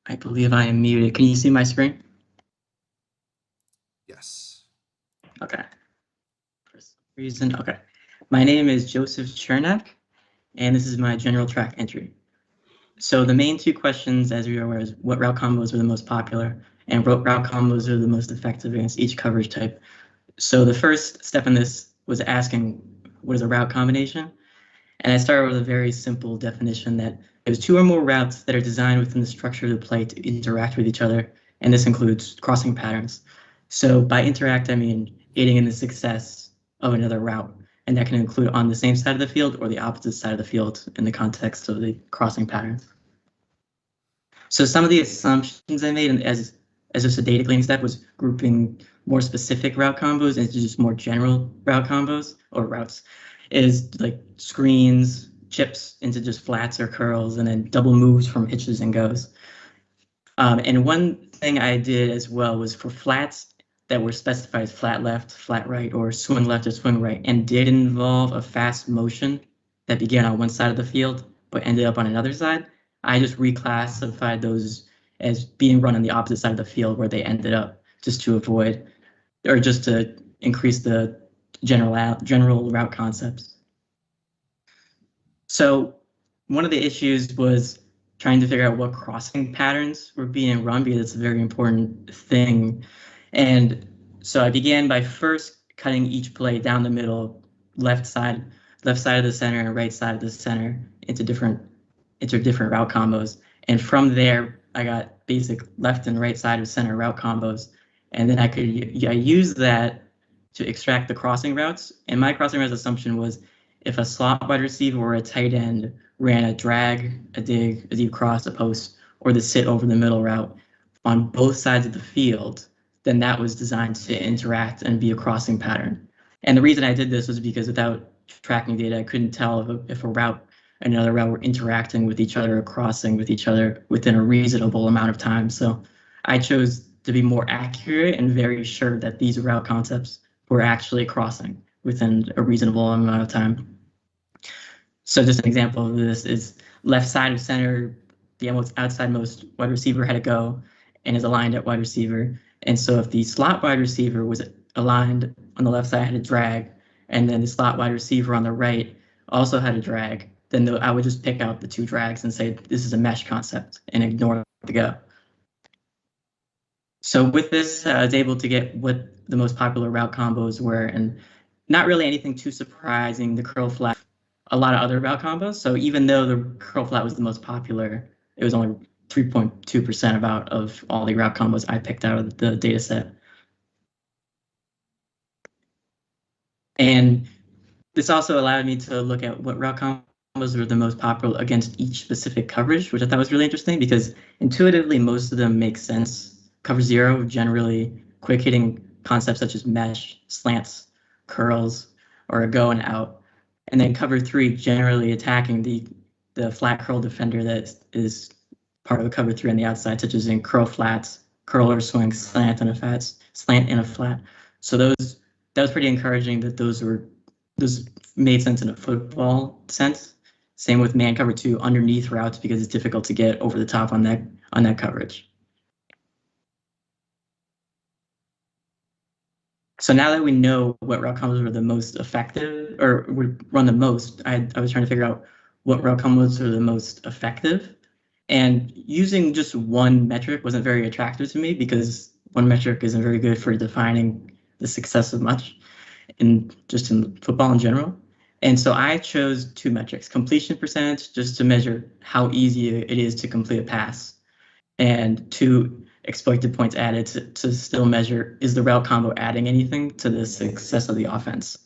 I believe I am muted. Can you see my screen? Yes. Okay. For some reason, okay. My name is Joseph Chernak, and this is my general track entry. So the main two questions, as we are aware, is what route combos are the most popular, and what route combos are the most effective against each coverage type. So the first step in this was asking, what is a route combination? And I started with a very simple definition that there's two or more routes that are designed within the structure of the play to interact with each other, and this includes crossing patterns. So by interact, I mean aiding in the success of another route, and that can include on the same side of the field or the opposite side of the field in the context of the crossing patterns. So some of the assumptions I made, and as just a data cleaning step, was grouping more specific route combos into just more general route combos or routes, is like screens, chips into just flats or curls, and then double moves from hitches and goes. And one thing I did as well was for flats that were specified as flat left, flat right, or swing left or swing right, and did involve a fast motion that began on one side of the field but ended up on another side, I just reclassified those as being run on the opposite side of the field where they ended up, just to avoid, or just to increase the general route concepts. So one of the issues was trying to figure out what crossing patterns were being run, because it's a very important thing. And so I began by first cutting each play down the middle, left side of the center and right side of the center into different route combos. And from there, I got basic left and right side of center route combos. And then I use that to extract the crossing routes. And my crossing routes assumption was if a slot wide receiver or a tight end ran a drag, a dig, a deep cross, a post, or the sit over the middle route on both sides of the field, then that was designed to interact and be a crossing pattern. And the reason I did this was because without tracking data, I couldn't tell if a route and another route were interacting with each other or crossing with each other within a reasonable amount of time. So I chose to be more accurate and very sure that these route concepts were actually crossing within a reasonable amount of time. So just an example of this is left side of center, the outsidemost wide receiver had to go and is aligned at wide receiver. And so if the slot wide receiver was aligned on the left side, had a drag, and then the slot wide receiver on the right also had a drag, then I would just pick out the two drags and say, this is a mesh concept, and ignore the go. So with this, I was able to get what the most popular route combos were, and not really anything too surprising. The curl flat, a lot of other route combos. So even though the curl flat was the most popular, it was only 3.2% about of all the route combos I picked out of the data set. And this also allowed me to look at what route combos were the most popular against each specific coverage, which I thought was really interesting because intuitively most of them make sense. Cover zero, generally quick hitting concepts such as mesh, slants, curls, or a go and out. And then cover three, generally attacking the flat curl defender that is part of a cover three on the outside, such as in curl flats, curl or swing, slant and a flat. So that was pretty encouraging that those made sense in a football sense. Same with man cover two underneath routes because it's difficult to get over the top on that coverage. So now that we know what route combos were the most effective or would run the most, I was trying to figure out what route combos are the most effective. And using just one metric wasn't very attractive to me because one metric isn't very good for defining the success of much in football in general. And so I chose two metrics: completion percentage, just to measure how easy it is to complete a pass, and two, exploited points added to still measure, is the route combo adding anything to the success of the offense?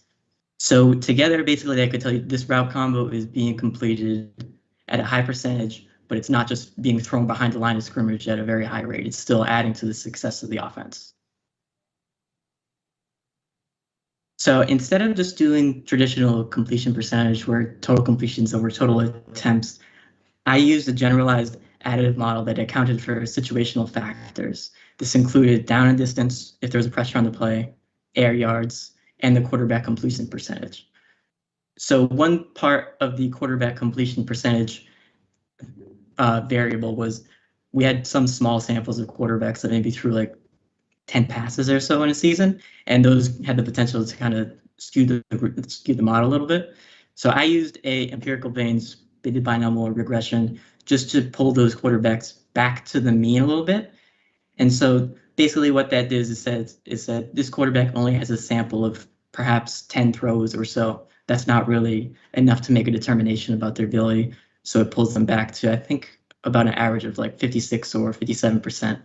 So together, basically, I could tell you this route combo is being completed at a high percentage, but it's not just being thrown behind the line of scrimmage at a very high rate. It's still adding to the success of the offense. So instead of just doing traditional completion percentage where total completions over total attempts, I used a generalized additive model that accounted for situational factors. This included down and distance, if there was a pressure on the play, air yards, and the quarterback completion percentage. So one part of the quarterback completion percentage variable was we had some small samples of quarterbacks that maybe threw like 10 passes or so in a season, and those had the potential to kind of skew the model a little bit. So I used a empirical Bayes-weighted binomial regression just to pull those quarterbacks back to the mean a little bit. And so basically what that does is that this quarterback only has a sample of perhaps 10 throws or so. That's not really enough to make a determination about their ability. So it pulls them back to, I think, about an average of like 56 or 57%.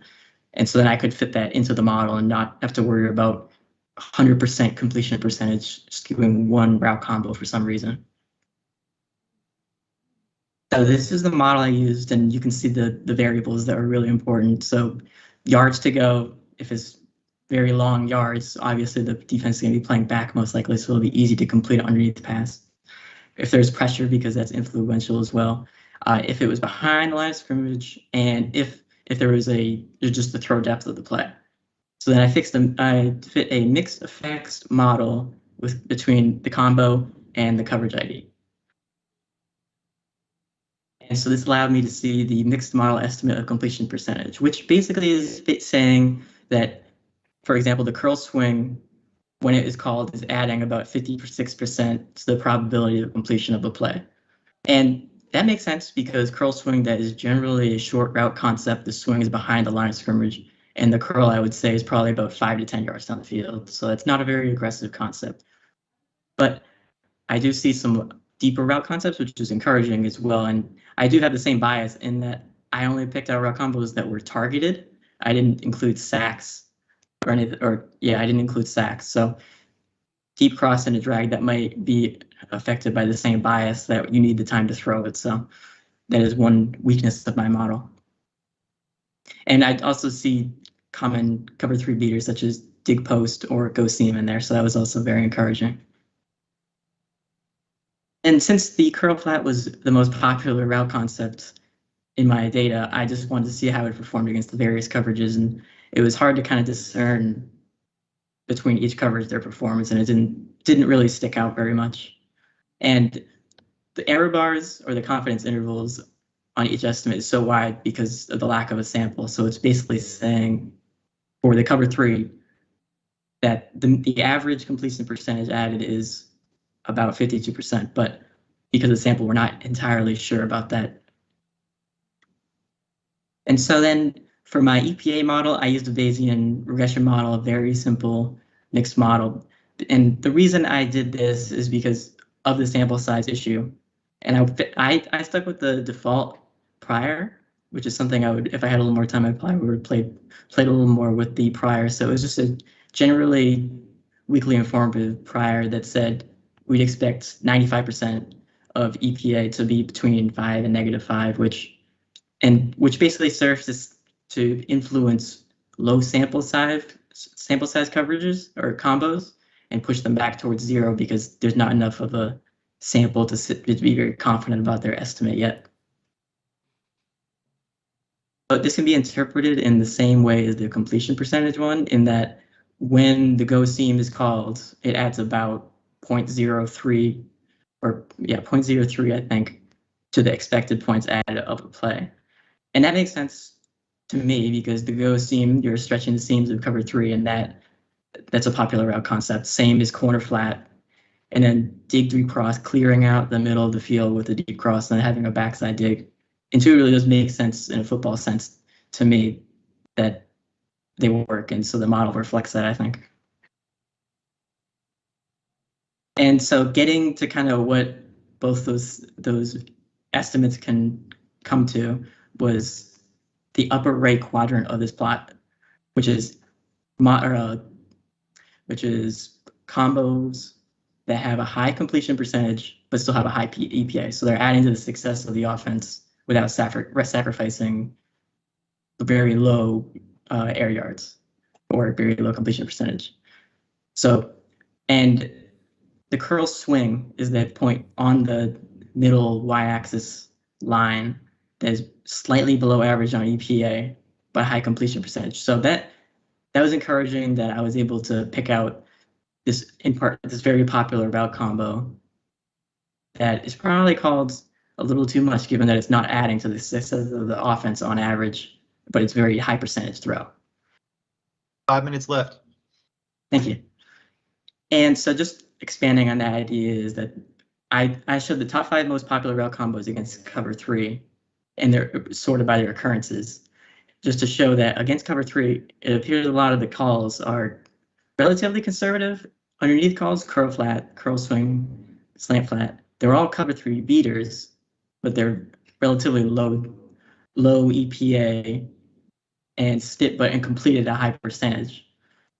And so then I could fit that into the model and not have to worry about 100% completion percentage skewing one route combo for some reason. So this is the model I used, and you can see the variables that are really important. So yards to go, if it's very long yards, obviously the defense is going to be playing back most likely, so it'll be easy to complete it underneath the pass. If there's pressure, because that's influential as well. If it was behind the line of scrimmage, and if if there was just the throw depth of the play. So then I fit a mixed effects model between the combo and the coverage ID. And so this allowed me to see the mixed model estimate of completion percentage, which basically is saying that, for example, the curl swing, when it is called, is adding about 56% to the probability of completion of a play. And that makes sense because curl swing, that is generally a short route concept. The swing is behind the line of scrimmage, and the curl, I would say, is probably about 5 to 10 yards down the field. So it's not a very aggressive concept. But I do see some deeper route concepts, which is encouraging as well. And I do have the same bias in that I only picked out route combos that were targeted. I didn't include sacks or anything, I didn't include sacks. So deep cross and a drag that might be affected by the same bias that you need the time to throw it. So that is one weakness of my model. And I also see common cover 3 beaters such as dig post or go seam in there. So that was also very encouraging. And since the curl flat was the most popular route concept in my data, I just wanted to see how it performed against the various coverages. And it was hard to kind of discern between each coverage their performance, and it didn't really stick out very much. And the error bars or the confidence intervals on each estimate is so wide because of the lack of a sample. So it's basically saying for the cover 3 that the average completion percentage added is about 52%, but because of the sample, we're not entirely sure about that. And so then for my EPA model, I used a Bayesian regression model, a very simple mixed model. And the reason I did this is because of the sample size issue. And I stuck with the default prior, which is something I would, if I had a little more time, I probably would have played a little more with the prior. So it was just a generally weakly informative prior that said we'd expect 95% of EPA to be between 5 and -5, which basically serves to influence low sample size coverages or combos and push them back towards 0 because there's not enough of a sample to be very confident about their estimate yet. But this can be interpreted in the same way as the completion percentage one, in that when the go seam is called, it adds about 0.03 or 0.03, I think, to the expected points added of a play. And that makes sense to me because the go seam, you're stretching the seams of cover 3, and that's a popular route concept. Same as corner flat, and then dig 3 cross, clearing out the middle of the field with a deep cross and then having a backside dig. Intuitively, those make sense in a football sense to me that they work, and so the model reflects that, I think. And so getting to kind of what both those estimates can come to was the upper right quadrant of this plot, which is combos that have a high completion percentage but still have a high EPA. So they're adding to the success of the offense without sacrificing very low air yards or very low completion percentage. So, and the curl swing is that point on the middle y-axis line that is slightly below average on EPA, but high completion percentage. So that was encouraging that I was able to pick out this, in part, this very popular route combo that is probably called a little too much, given that it's not adding to the success of the offense on average, but it's very high percentage throughout. 5 minutes left. Thank you. And so just expanding on that idea is that I showed the top 5 most popular route combos against cover 3, and they're sorted by their occurrences, just to show that against cover 3, it appears a lot of the calls are relatively conservative. Underneath calls, curl flat, curl swing, slant flat. They're all cover 3 beaters, but they're relatively low EPA and completed a high percentage.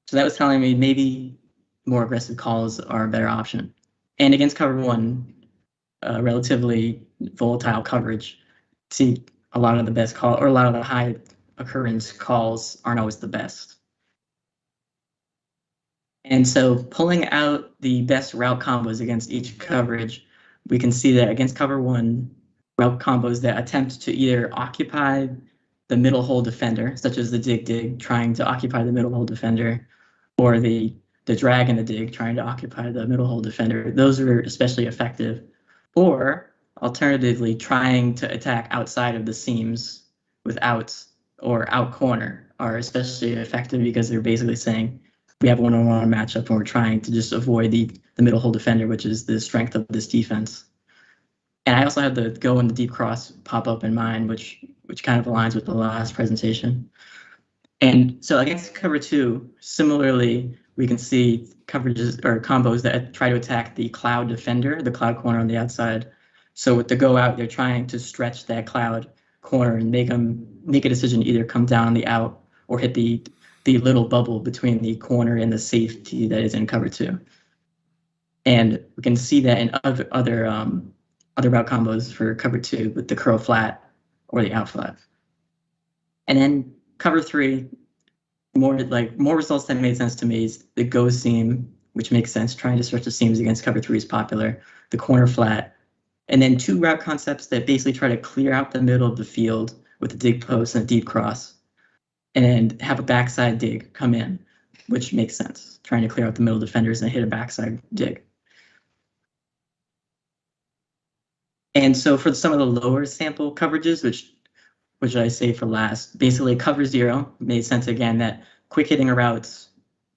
So that was telling me maybe more aggressive calls are a better option. And against cover 1, relatively volatile coverage, see a lot of the best call or a lot of the high occurrence calls aren't always the best. And so pulling out the best route combos against each coverage, we can see that against cover 1, route combos that attempt to either occupy the middle hole defender, such as the dig trying to occupy the middle hole defender, or the drag and the dig trying to occupy the middle hole defender. Those are especially effective. Or alternatively, trying to attack outside of the seams with outs or out corner are especially effective because they're basically saying we have a one-on-one matchup and we're trying to just avoid the middle hole defender, which is the strength of this defense. And I also had the go and the deep cross pop up in mind, which kind of aligns with the last presentation. And so against cover 2, similarly, we can see coverages or combos that try to attack the cloud defender, the cloud corner on the outside. So with the go out, they're trying to stretch that cloud corner and make a decision, either come down the out or hit the little bubble between the corner and the safety that is in cover 2. And we can see that in other route combos for cover 2 with the curl flat or the out flat. And then cover 3, more results that made sense to me is the go seam, which makes sense. Trying to stretch the seams against cover 3 is popular. The corner flat, and then 2 route concepts that basically try to clear out the middle of the field with a dig post and a deep cross, and have a backside dig come in, which makes sense. Trying to clear out the middle defenders and hit a backside dig. And so for some of the lower sample coverages, which I say for last, basically cover 0 made sense again, that quick hitting routes,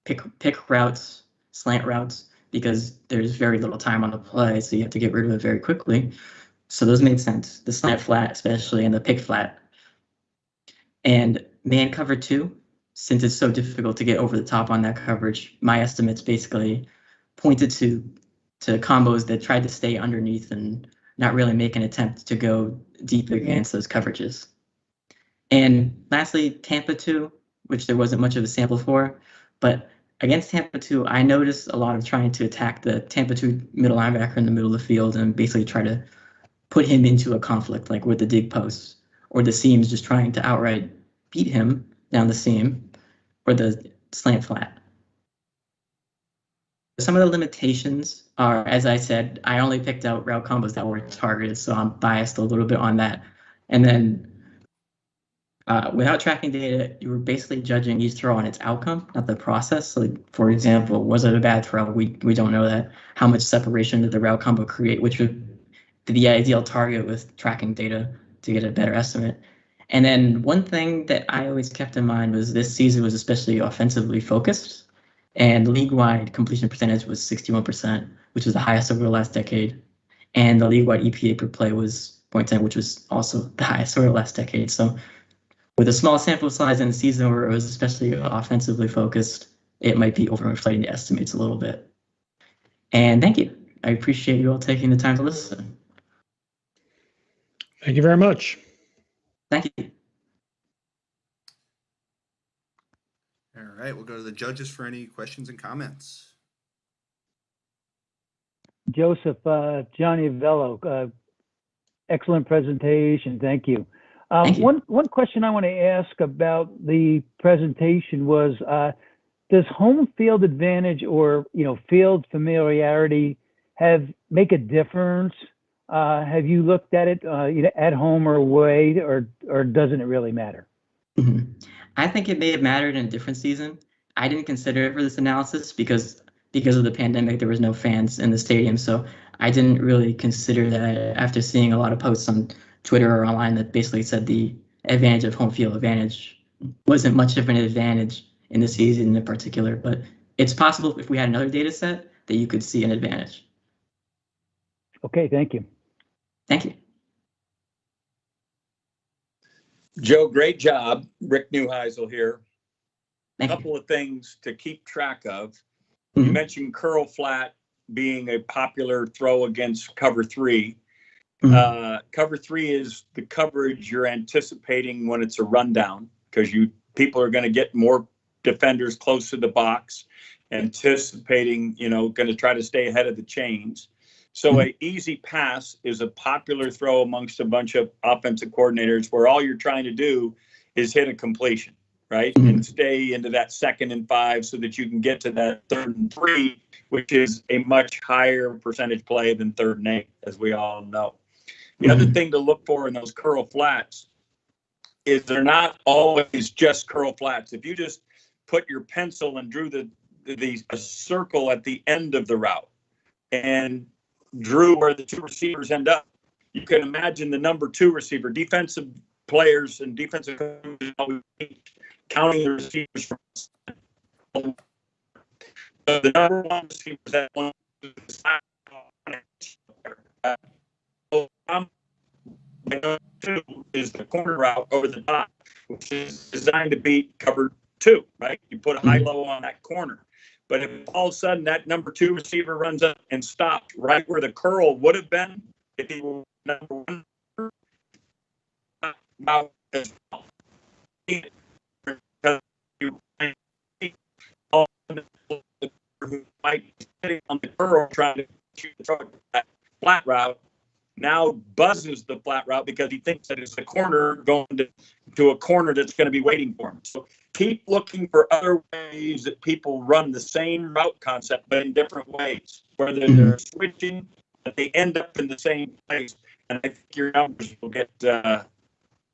pick routes, slant routes, because there's very little time on the play, so you have to get rid of it very quickly. So those made sense. The slant flat especially, and the pick flat. And man cover 2, since it's so difficult to get over the top on that coverage, my estimates basically pointed to combos that tried to stay underneath and not really make an attempt to go deep against those coverages. And lastly, Tampa 2, which there wasn't much of a sample for, but against Tampa 2, I noticed a lot of trying to attack the Tampa 2 middle linebacker in the middle of the field and basically try to put him into a conflict, like with the dig posts or the seams, just trying to outright beat him down the seam, or the slant flat. Some of the limitations are, as I said, I only picked out route combos that were targeted, so I'm biased a little bit on that. And then without tracking data, you were basically judging each throw on its outcome, not the process. So, for example, was it a bad throw? We don't know that. How much separation did the route combo create, which would be the ideal target with tracking data to get a better estimate. And then one thing that I always kept in mind was this season was especially offensively focused, and league-wide completion percentage was 61%, which was the highest over the last decade. And the league-wide EPA per play was 0.10, which was also the highest over the last decade. So with a small sample size in a season where it was especially offensively focused, it might be overinflating the estimates a little bit. And thank you. I appreciate you all taking the time to listen. Thank you very much. Thank you. All right, we'll go to the judges for any questions and comments. Joseph, Johnny Avello, excellent presentation. Thank you. Thank you. One question I want to ask about the presentation was, does home field advantage or field familiarity make a difference? Have you looked at it at home or away, or doesn't it really matter? Mm-hmm. I think it may have mattered in a different season. I didn't consider it for this analysis because of the pandemic, there was no fans in the stadium. So I didn't really consider that after seeing a lot of posts on Twitter or online that basically said the advantage of home field advantage wasn't much of an advantage in the season in particular. But it's possible if we had another data set that you could see an advantage. Okay, thank you. Thank you. Joe, great job. Rick Neuheisel here. A Thank couple of things to keep track of. you. You mentioned curl flat being a popular throw against cover 3. Cover 3 is the coverage you're anticipating when it's a rundown, because people are going to get more defenders close to the box, anticipating, going to try to stay ahead of the chains. So a easy pass is a popular throw amongst a bunch of offensive coordinators where all you're trying to do is hit a completion, right? And stay into that 2nd and 5 so that you can get to that 3rd and 3, which is a much higher percentage play than 3rd and 8, as we all know. The other thing to look for in those curl flats is they're not always just curl flats. If you just put your pencil and drew a circle at the end of the route and drew where the two receivers end up, you can imagine the number 2 receiver, defensive players and defensive coaches counting the receivers from the number 1 receiver that one two is the corner route over the top, which is designed to beat cover 2, right? You put a high-low on that corner. But if all of a sudden that number 2 receiver runs up and stops right where the curl would have been, if he were number 1, about as well. Because you might be sitting on the curl trying to shoot that flat route, now buzzes the flat route because he thinks that it's the corner going to a corner that's going to be waiting for him. So keep looking for other ways that people run the same route concept, but in different ways, whether they're switching, but they end up in the same place. And I think your numbers will get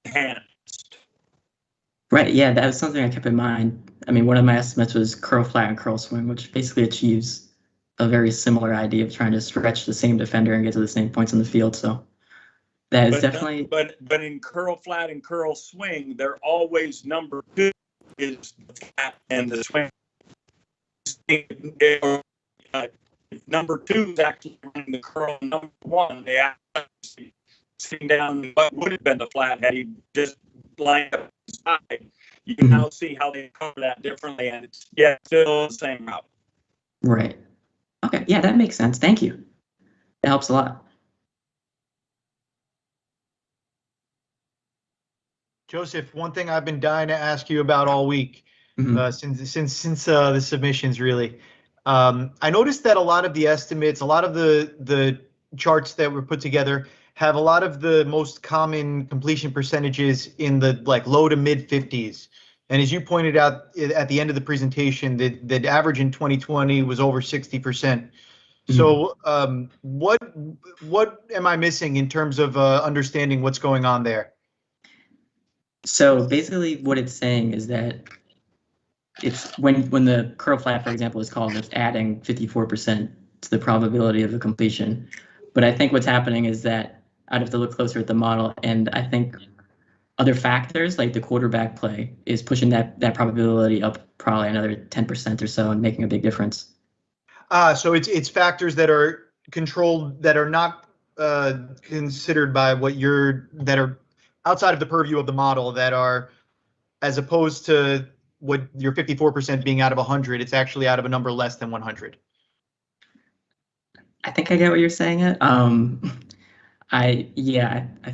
enhanced. Right. Yeah, that was something I kept in mind. I mean, one of my estimates was curl flat and curl swing, which basically achieves a very similar idea of trying to stretch the same defender and get to the same points on the field. So that is definitely. But in curl flat and curl swing, they're always number 2 is the flat and the swing. Number 2 is actually running the curl. Number 1, they actually sitting down what would have been the flat had he just lined up side. You can now see how they cover that differently, and it's still the same route. Right. Okay. Yeah, that makes sense. Thank you. That helps a lot. Joseph, one thing I've been dying to ask you about all week, since the submissions really, I noticed that a lot of the estimates, a lot of the charts that were put together have a lot of the most common completion percentages in the low to mid 50s. And as you pointed out at the end of the presentation, the average in 2020 was over 60%. So what am I missing in terms of understanding what's going on there? So basically what it's saying is that it's when the curl flat, for example, is called, it's adding 54% to the probability of a completion. But I think what's happening is that I'd have to look closer at the model, and I think other factors like the quarterback play is pushing that probability up probably another 10% or so and making a big difference. So it's factors that are controlled, that are not considered by that are outside of the purview of the model, that are, as opposed to what your 54% being out of 100, it's actually out of a number less than 100. I think I get what you're saying. I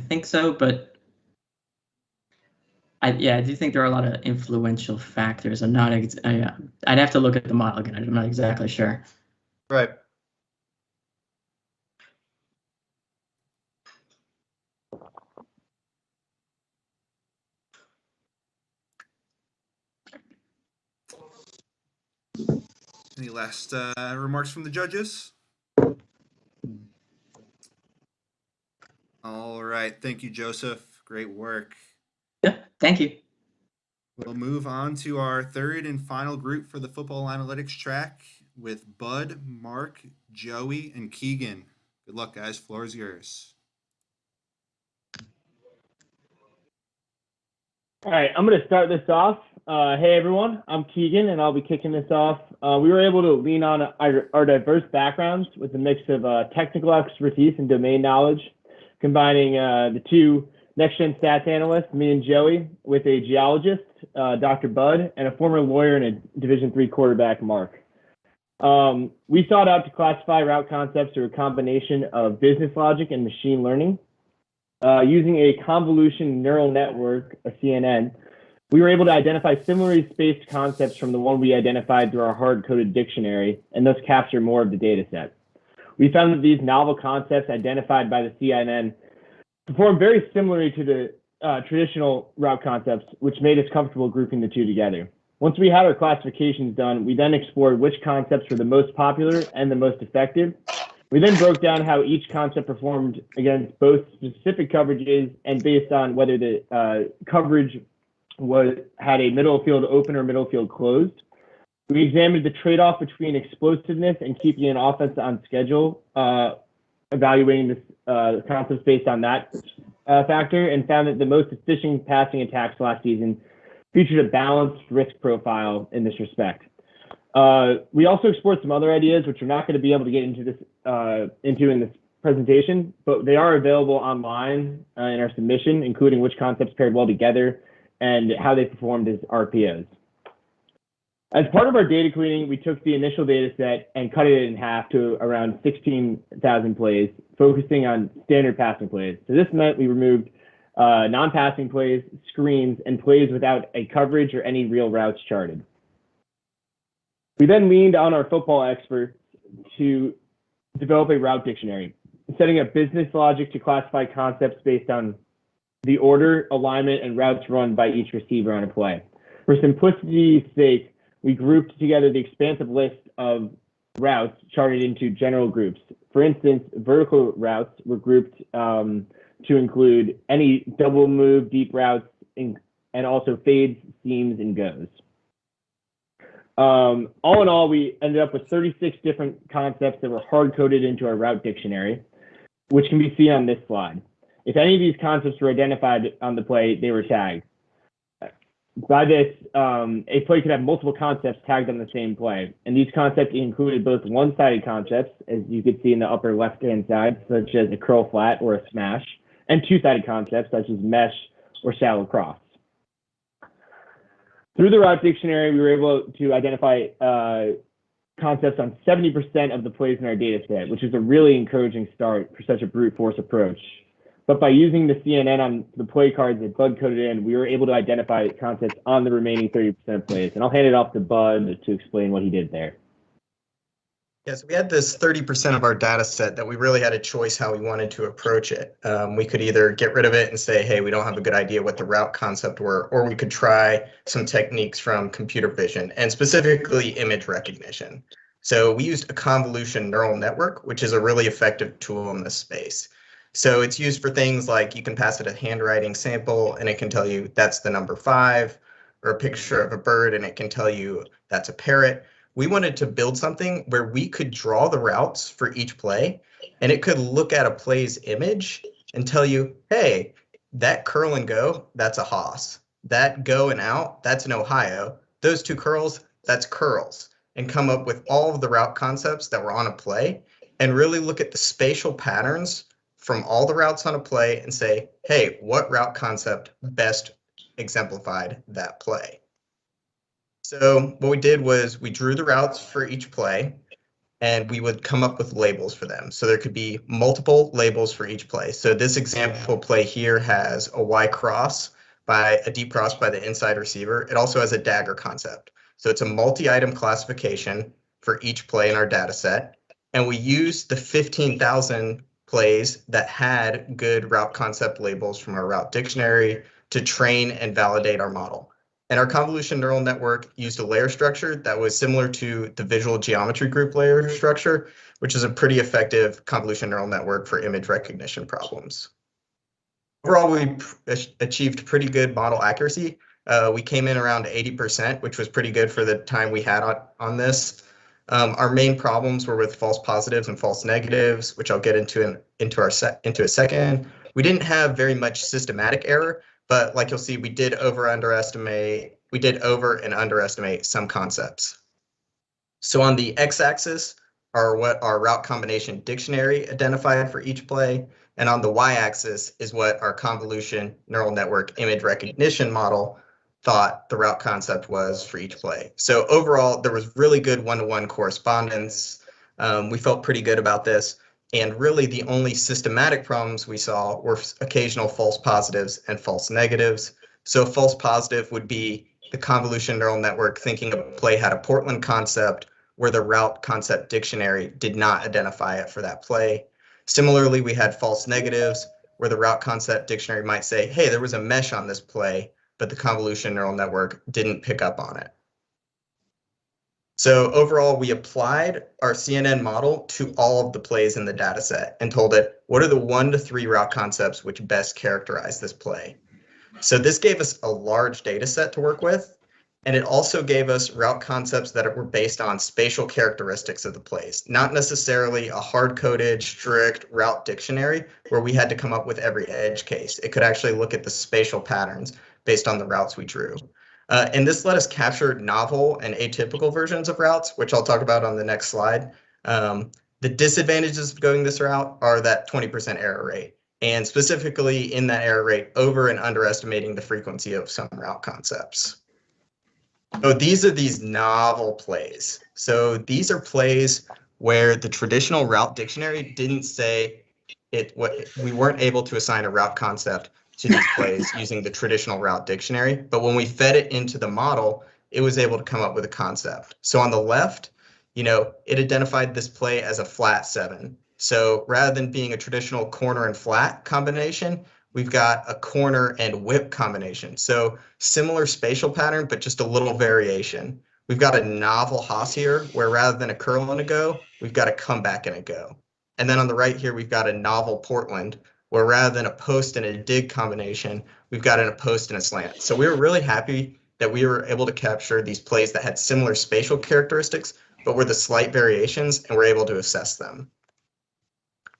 think so, but I do think there are a lot of influential factors. I'm not. I'd have to look at the model again. I'm not exactly sure. Right. Any last remarks from the judges? All right. Thank you, Joseph. Great work. Yeah, thank you. We'll move on to our third and final group for the football analytics track with Bud, Mark, Joey, and Keegan. Good luck, guys. Floor is yours. All right, I'm going to start this off. Hey, everyone. I'm Keegan, and I'll be kicking this off. We were able to lean on our diverse backgrounds with a mix of technical expertise and domain knowledge, combining the two next-gen stats analysts, me and Joey, with a geologist, Dr. Bud, and a former lawyer and a Division III quarterback, Mark. We sought out to classify route concepts through a combination of business logic and machine learning. Using a convolution neural network, a CNN, we were able to identify similarly spaced concepts from the one we identified through our hard-coded dictionary, and thus capture more of the data set. We found that these novel concepts identified by the CNN perform very similarly to the traditional route concepts, which made us comfortable grouping the two together. Once we had our classifications done, we then explored which concepts were the most popular and the most effective, We then broke down how each concept performed against both specific coverages and based on whether the coverage had a middle of field open or middle of field closed. We examined the trade-off between explosiveness and keeping an offense on schedule, evaluating the concepts based on that factor, and found that the most efficient passing attacks last season featured a balanced risk profile in this respect. We also explored some other ideas, which we're not going to be able to get into in this presentation, but they are available online in our submission, including which concepts paired well together and how they performed as RPOs. As part of our data cleaning, we took the initial data set and cut it in half to around 16,000 plays, focusing on standard passing plays. So this meant we removed non-passing plays, screens, and plays without a coverage or any real routes charted. We then leaned on our football experts to develop a route dictionary, setting up business logic to classify concepts based on the order, alignment, and routes run by each receiver on a play. For simplicity's sake, we grouped together the expansive list of routes charted into general groups. For instance, vertical routes were grouped to include any double move, deep routes, and also fades, seams, and goes. All in all, we ended up with 36 different concepts that were hard-coded into our route dictionary, which can be seen on this slide. If any of these concepts were identified on the play, they were tagged. By this, a play could have multiple concepts tagged on the same play, and these concepts included both one-sided concepts, as you can see in the upper left-hand side, such as a curl flat or a smash, and two-sided concepts, such as mesh or shallow cross. Through the route dictionary, we were able to identify concepts on 70% of the plays in our data set, which is a really encouraging start for such a brute force approach. But by using the CNN on the play cards that Bud coded in, we were able to identify concepts on the remaining 30% of plays. And I'll hand it off to Bud to explain what he did there. Yeah, so we had this 30% of our data set that we really had a choice how we wanted to approach it. We could either get rid of it and say, hey, we don't have a good idea what the route concept were, or we could try some techniques from computer vision and specifically image recognition. So we used a convolution neural network, which is a really effective tool in this space. So it's used for things like you can pass it a handwriting sample and it can tell you that's the number 5, or a picture of a bird and it can tell you that's a parrot. We wanted to build something where we could draw the routes for each play and it could look at a play's image and tell you, hey, that curl and go, that's a Haas. That go and out, that's an Ohio. Those two curls, that's curls. And come up with all of the route concepts that were on a play and really look at the spatial patterns from all the routes on a play and say, hey, what route concept best exemplified that play? So what we did was we drew the routes for each play and we would come up with labels for them. So there could be multiple labels for each play. So this example play here has a Y cross by a deep cross by the inside receiver. It also has a dagger concept. So it's a multi-item classification for each play in our data set. And we used the 15,000 plays that had good route concept labels from our route dictionary to train and validate our model. And our convolution neural network used a layer structure that was similar to the visual geometry group layer structure, which is a pretty effective convolution neural network for image recognition problems. Overall, we achieved pretty good model accuracy. We came in around 80%, which was pretty good for the time we had on this. Our main problems were with false positives and false negatives, which I'll get into a second. We didn't have very much systematic error, but like you'll see, we did over and underestimate some concepts. So on the x-axis are what our route combination dictionary identified for each play, and on the y-axis is what our convolution neural network image recognition model thought the route concept was for each play. So overall, there was really good one-to-one correspondence. We felt pretty good about this. And really the only systematic problems we saw were occasional false positives and false negatives. So a false positive would be the convolution neural network thinking a play had a Portland concept where the route concept dictionary did not identify it for that play. Similarly, we had false negatives where the route concept dictionary might say, hey, there was a mesh on this play, but the convolution neural network didn't pick up on it. So overall, we applied our CNN model to all of the plays in the data set and told it, what are the 1 to 3 route concepts which best characterize this play? So this gave us a large data set to work with, and it also gave us route concepts that were based on spatial characteristics of the plays, not necessarily a hard-coded, strict route dictionary where we had to come up with every edge case. It could actually look at the spatial patterns based on the routes we drew. And this let us capture novel and atypical versions of routes, which I'll talk about on the next slide. The disadvantages of going this route are that 20% error rate, and specifically in that error rate, over and underestimating the frequency of some route concepts. So these are these novel plays. So these are plays where the traditional route dictionary didn't say we weren't able to assign a route concept to these plays using the traditional route dictionary, but when we fed it into the model, it was able to come up with a concept. So on the left, it identified this play as a flat 7. So rather than being a traditional corner and flat combination, we've got a corner and whip combination. So similar spatial pattern, but just a little variation. We've got a novel Haas here, where rather than a curl and a go, we've got a comeback and a go. And then on the right here, we've got a novel Portland, where rather than a post and a dig combination, we've got a post and a slant. So we were really happy that we were able to capture these plays that had similar spatial characteristics, but were the slight variations, and we're able to assess them.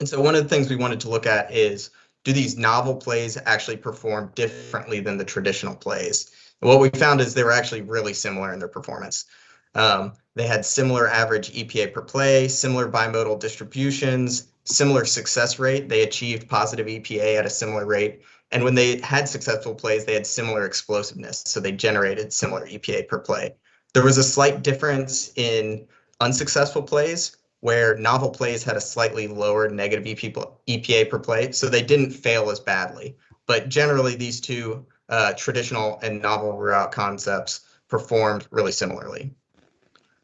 And so one of the things we wanted to look at is, do these novel plays actually perform differently than the traditional plays? And what we found is they were actually really similar in their performance. They had similar average EPA per play, similar bimodal distributions, similar success rate. They achieved positive EPA at a similar rate. And when they had successful plays, they had similar explosiveness. So they generated similar EPA per play. There was a slight difference in unsuccessful plays, where novel plays had a slightly lower negative EPA per play, so they didn't fail as badly. But generally, these two traditional and novel route concepts performed really similarly.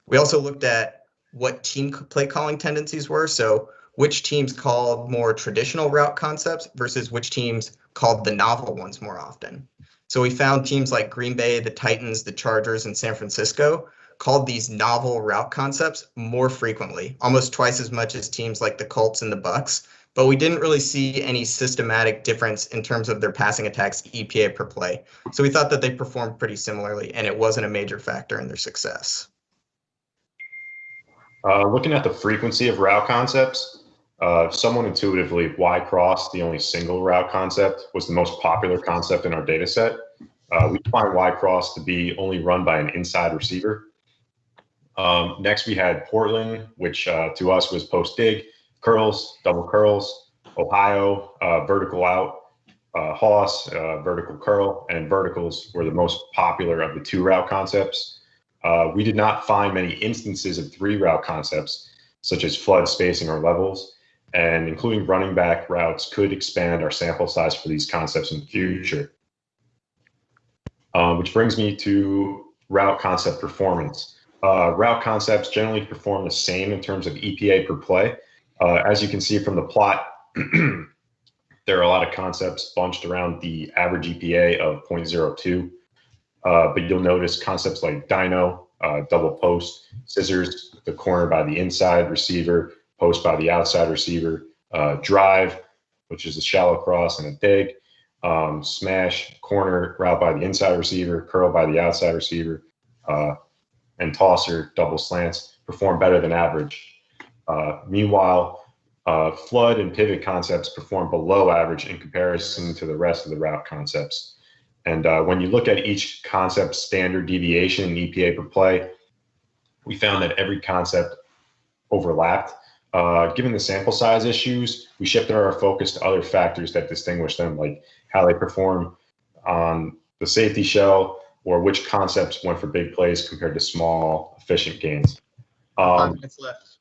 We also looked at what team play calling tendencies were, so which teams called more traditional route concepts versus which teams called the novel ones more often. So we found teams like Green Bay, the Titans, the Chargers, and San Francisco called these novel route concepts more frequently, almost twice as much as teams like the Colts and the Bucks. But we didn't really see any systematic difference in terms of their passing attacks EPA per play. So we thought that they performed pretty similarly, and it wasn't a major factor in their success. Looking at the frequency of route concepts, somewhat intuitively, Y cross, the only single route concept, was the most popular concept in our data set. We find Y cross to be only run by an inside receiver. Next, we had Portland, which to us was post dig, curls, double curls, Ohio, vertical out, Haas, vertical curl, and verticals were the most popular of the 2 route concepts. We did not find many instances of 3 route concepts, such as flood, spacing, or levels, and including running back routes could expand our sample size for these concepts in the future. Which brings me to route concept performance. Route concepts generally perform the same in terms of EPA per play. As you can see from the plot, there are a lot of concepts bunched around the average EPA of 0.02. But you'll notice concepts like dyno, double post, scissors, the corner by the inside receiver, post by the outside receiver, drive, which is a shallow cross and a dig, smash, corner route by the inside receiver, curl by the outside receiver, and tosser, double slants perform better than average. Meanwhile, flood and pivot concepts perform below average in comparison to the rest of the route concepts. And when you look at each concept standard deviation in EPA per play, we found that every concept overlapped. Given the sample size issues, we shifted our focus to other factors that distinguish them, like how they perform on the safety shell, or which concepts went for big plays compared to small, efficient gains. 5 minutes left.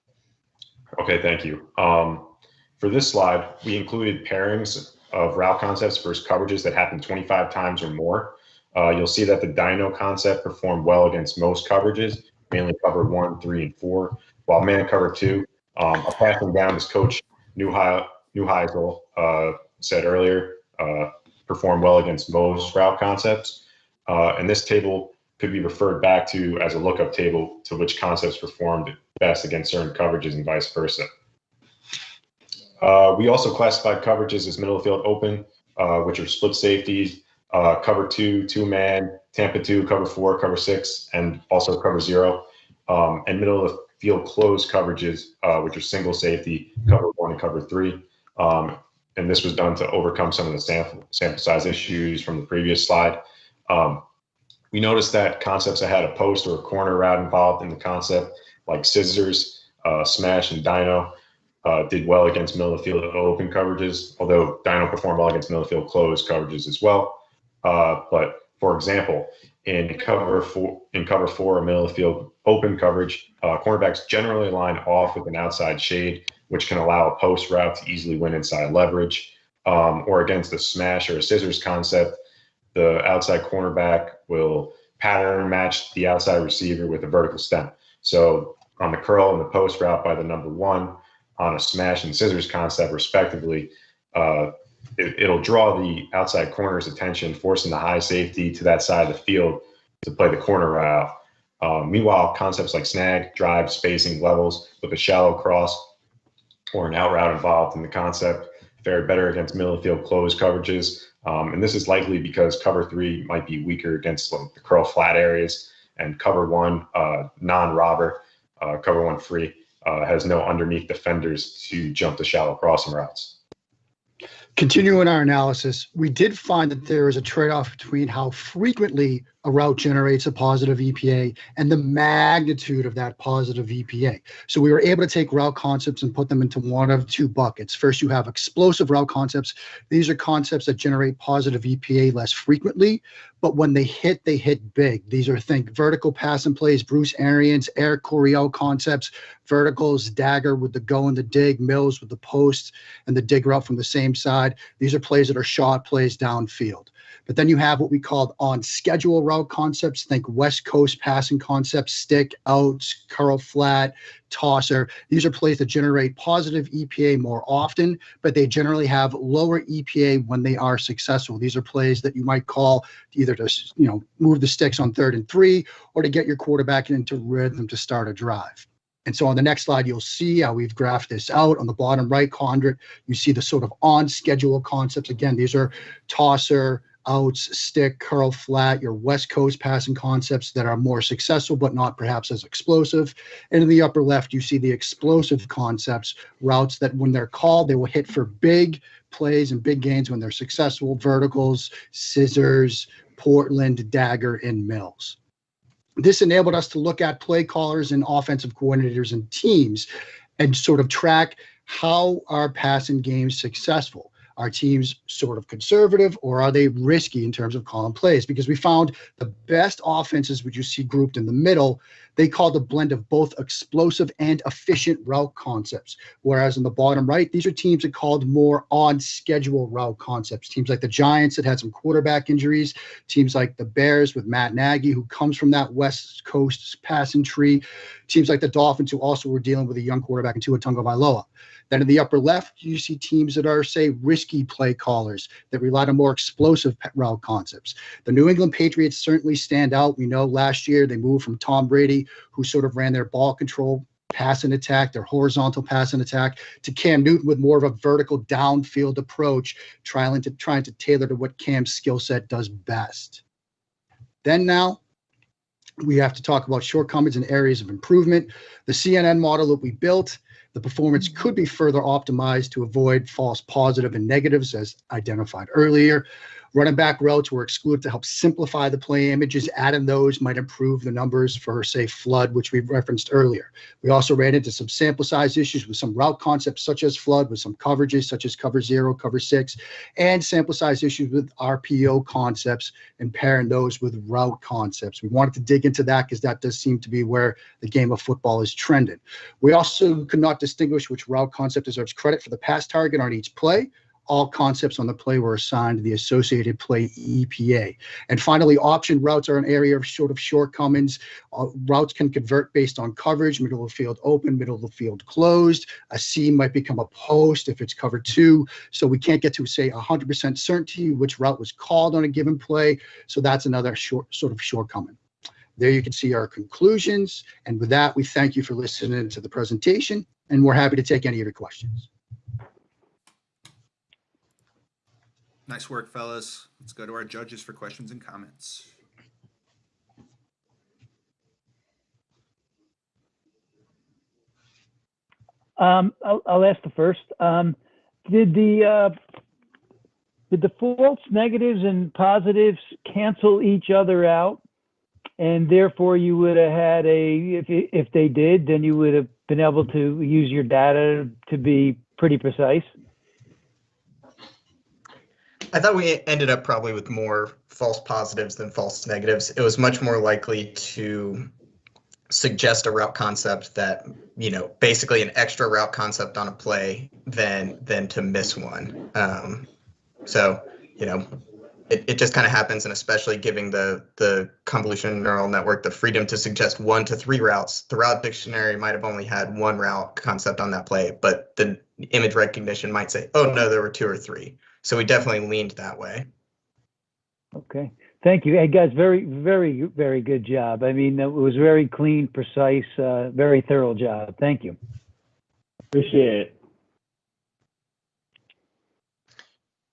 Okay, thank you. For this slide, we included pairings of route concepts versus coverages that happen 25 times or more. You'll see that the dyno concept performed well against most coverages, mainly cover 1, 3, and 4, while man cover 2, a passing down, as Coach Neuheisel said earlier, performed well against most route concepts. And this table could be referred back to as a lookup table to which concepts performed best against certain coverages and vice versa. We also classified coverages as middle of the field open, which are split safeties, cover 2, 2-man, Tampa 2, cover 4, cover 6, and also cover 0, and middle of the field closed coverages, which are single safety, cover 1 and cover 3. And this was done to overcome some of the sample size issues from the previous slide. We noticed that concepts that had a post or a corner route involved in the concept, like scissors, smash, and dino, did well against middle of the field open coverages, although dino performed well against middle of the field closed coverages as well. But for example, in cover 4 or middle of the field open coverage, cornerbacks generally line off with an outside shade, which can allow a post route to easily win inside leverage. Or against a smash or a scissors concept, the outside cornerback will pattern match the outside receiver with a vertical stem. So on the curl and the post route by the number 1, on a smash and scissors concept respectively, it'll draw the outside corner's attention, forcing the high safety to that side of the field to play the corner route. Meanwhile, concepts like snag, drive, spacing, levels with a shallow cross or an out route involved in the concept fared better against middle of the field closed coverages. And this is likely because cover 3 might be weaker against the curl flat areas, and cover 1 non-robber, cover 1 free, has no underneath defenders to jump the shallow crossing routes. Continuing our analysis, we did find that there is a trade-off between how frequently a route generates a positive EPA and the magnitude of that positive EPA. So we were able to take route concepts and put them into one of 2 buckets. First, you have explosive route concepts. These are concepts that generate positive EPA less frequently, but when they hit big. These are, think vertical pass and plays, Bruce Arians, Eric Coryell concepts, verticals, dagger with the go and the dig, Mills with the post and the dig route from the same side. These are plays that are shot plays downfield. But then you have what we called on schedule route concepts. Think West Coast passing concepts, stick, outs, curl flat, tosser. These are plays that generate positive EPA more often, but they generally have lower EPA when they are successful. These are plays that you might call either to move the sticks on 3rd and 3 or to get your quarterback into rhythm to start a drive. And so on the next slide, you'll see how we've graphed this out. On the bottom right quadrant, you see the sort of on schedule concepts. Again, these are tosser, outs, stick, curl flat, your West Coast passing concepts that are more successful, but not perhaps as explosive. And in the upper left, you see the explosive concepts, routes that when they're called, they will hit for big plays and big gains when they're successful, verticals, scissors, Portland, dagger, and Mills. This enabled us to look at play callers and offensive coordinators and teams and sort of track how are passing games successful. Are teams sort of conservative or are they risky in terms of calling plays? Because we found the best offenses, which you see grouped in the middle, they called a blend of both explosive and efficient route concepts. Whereas in the bottom right, these are teams that called more on schedule route concepts. Teams like the Giants that had some quarterback injuries, teams like the Bears with Matt Nagy, who comes from that West Coast passing tree, teams like the Dolphins, who also were dealing with a young quarterback in Tua Tagovailoa. Then in the upper left, you see teams that are, say, risky play callers that relied on more explosive route concepts. The New England Patriots certainly stand out. We know last year they moved from Tom Brady, who sort of ran their ball control passing attack, their horizontal passing attack, to Cam Newton with more of a vertical downfield approach, trying to tailor to what Cam's skill set does best. Then now, we have to talk about shortcomings and areas of improvement. The CNN model that we built, the performance could be further optimized to avoid false positive and negatives as identified earlier. Running back routes were excluded to help simplify the play images. Adding those might improve the numbers for, say, flood, which we referenced earlier. We also ran into some sample size issues with some route concepts such as flood, with some coverages such as cover 0, cover 6, and sample size issues with RPO concepts and pairing those with route concepts. We wanted to dig into that because that does seem to be where the game of football is trending. We also could not distinguish which route concept deserves credit for the pass target on each play. All concepts on the play were assigned the associated play EPA. And finally, option routes are an area of sort of shortcomings. Routes can convert based on coverage, middle of the field open, middle of the field closed. A seam might become a post if it's cover 2. So we can't get to, say, 100% certainty which route was called on a given play. So that's another sort of shortcoming. There you can see our conclusions. And with that, we thank you for listening to the presentation, and we're happy to take any of your questions. Nice work, fellas. Let's go to our judges for questions and comments. I'll ask the first. Did the false negatives and positives cancel each other out? And therefore you would have had if they did, then you would have been able to use your data to be pretty precise? I thought we ended up probably with more false positives than false negatives. It was much more likely to suggest a route concept that, basically an extra route concept on a play than to miss one. So, it just kind of happens, and especially giving the convolutional neural network the freedom to suggest 1 to 3 routes. The route dictionary might have only had 1 route concept on that play, but the image recognition might say, oh no, there were 2 or 3. So we definitely leaned that way. Okay. Thank you. Hey, guys, very, very, very good job. I mean, it was very clean, precise, very thorough job. Thank you. Appreciate it.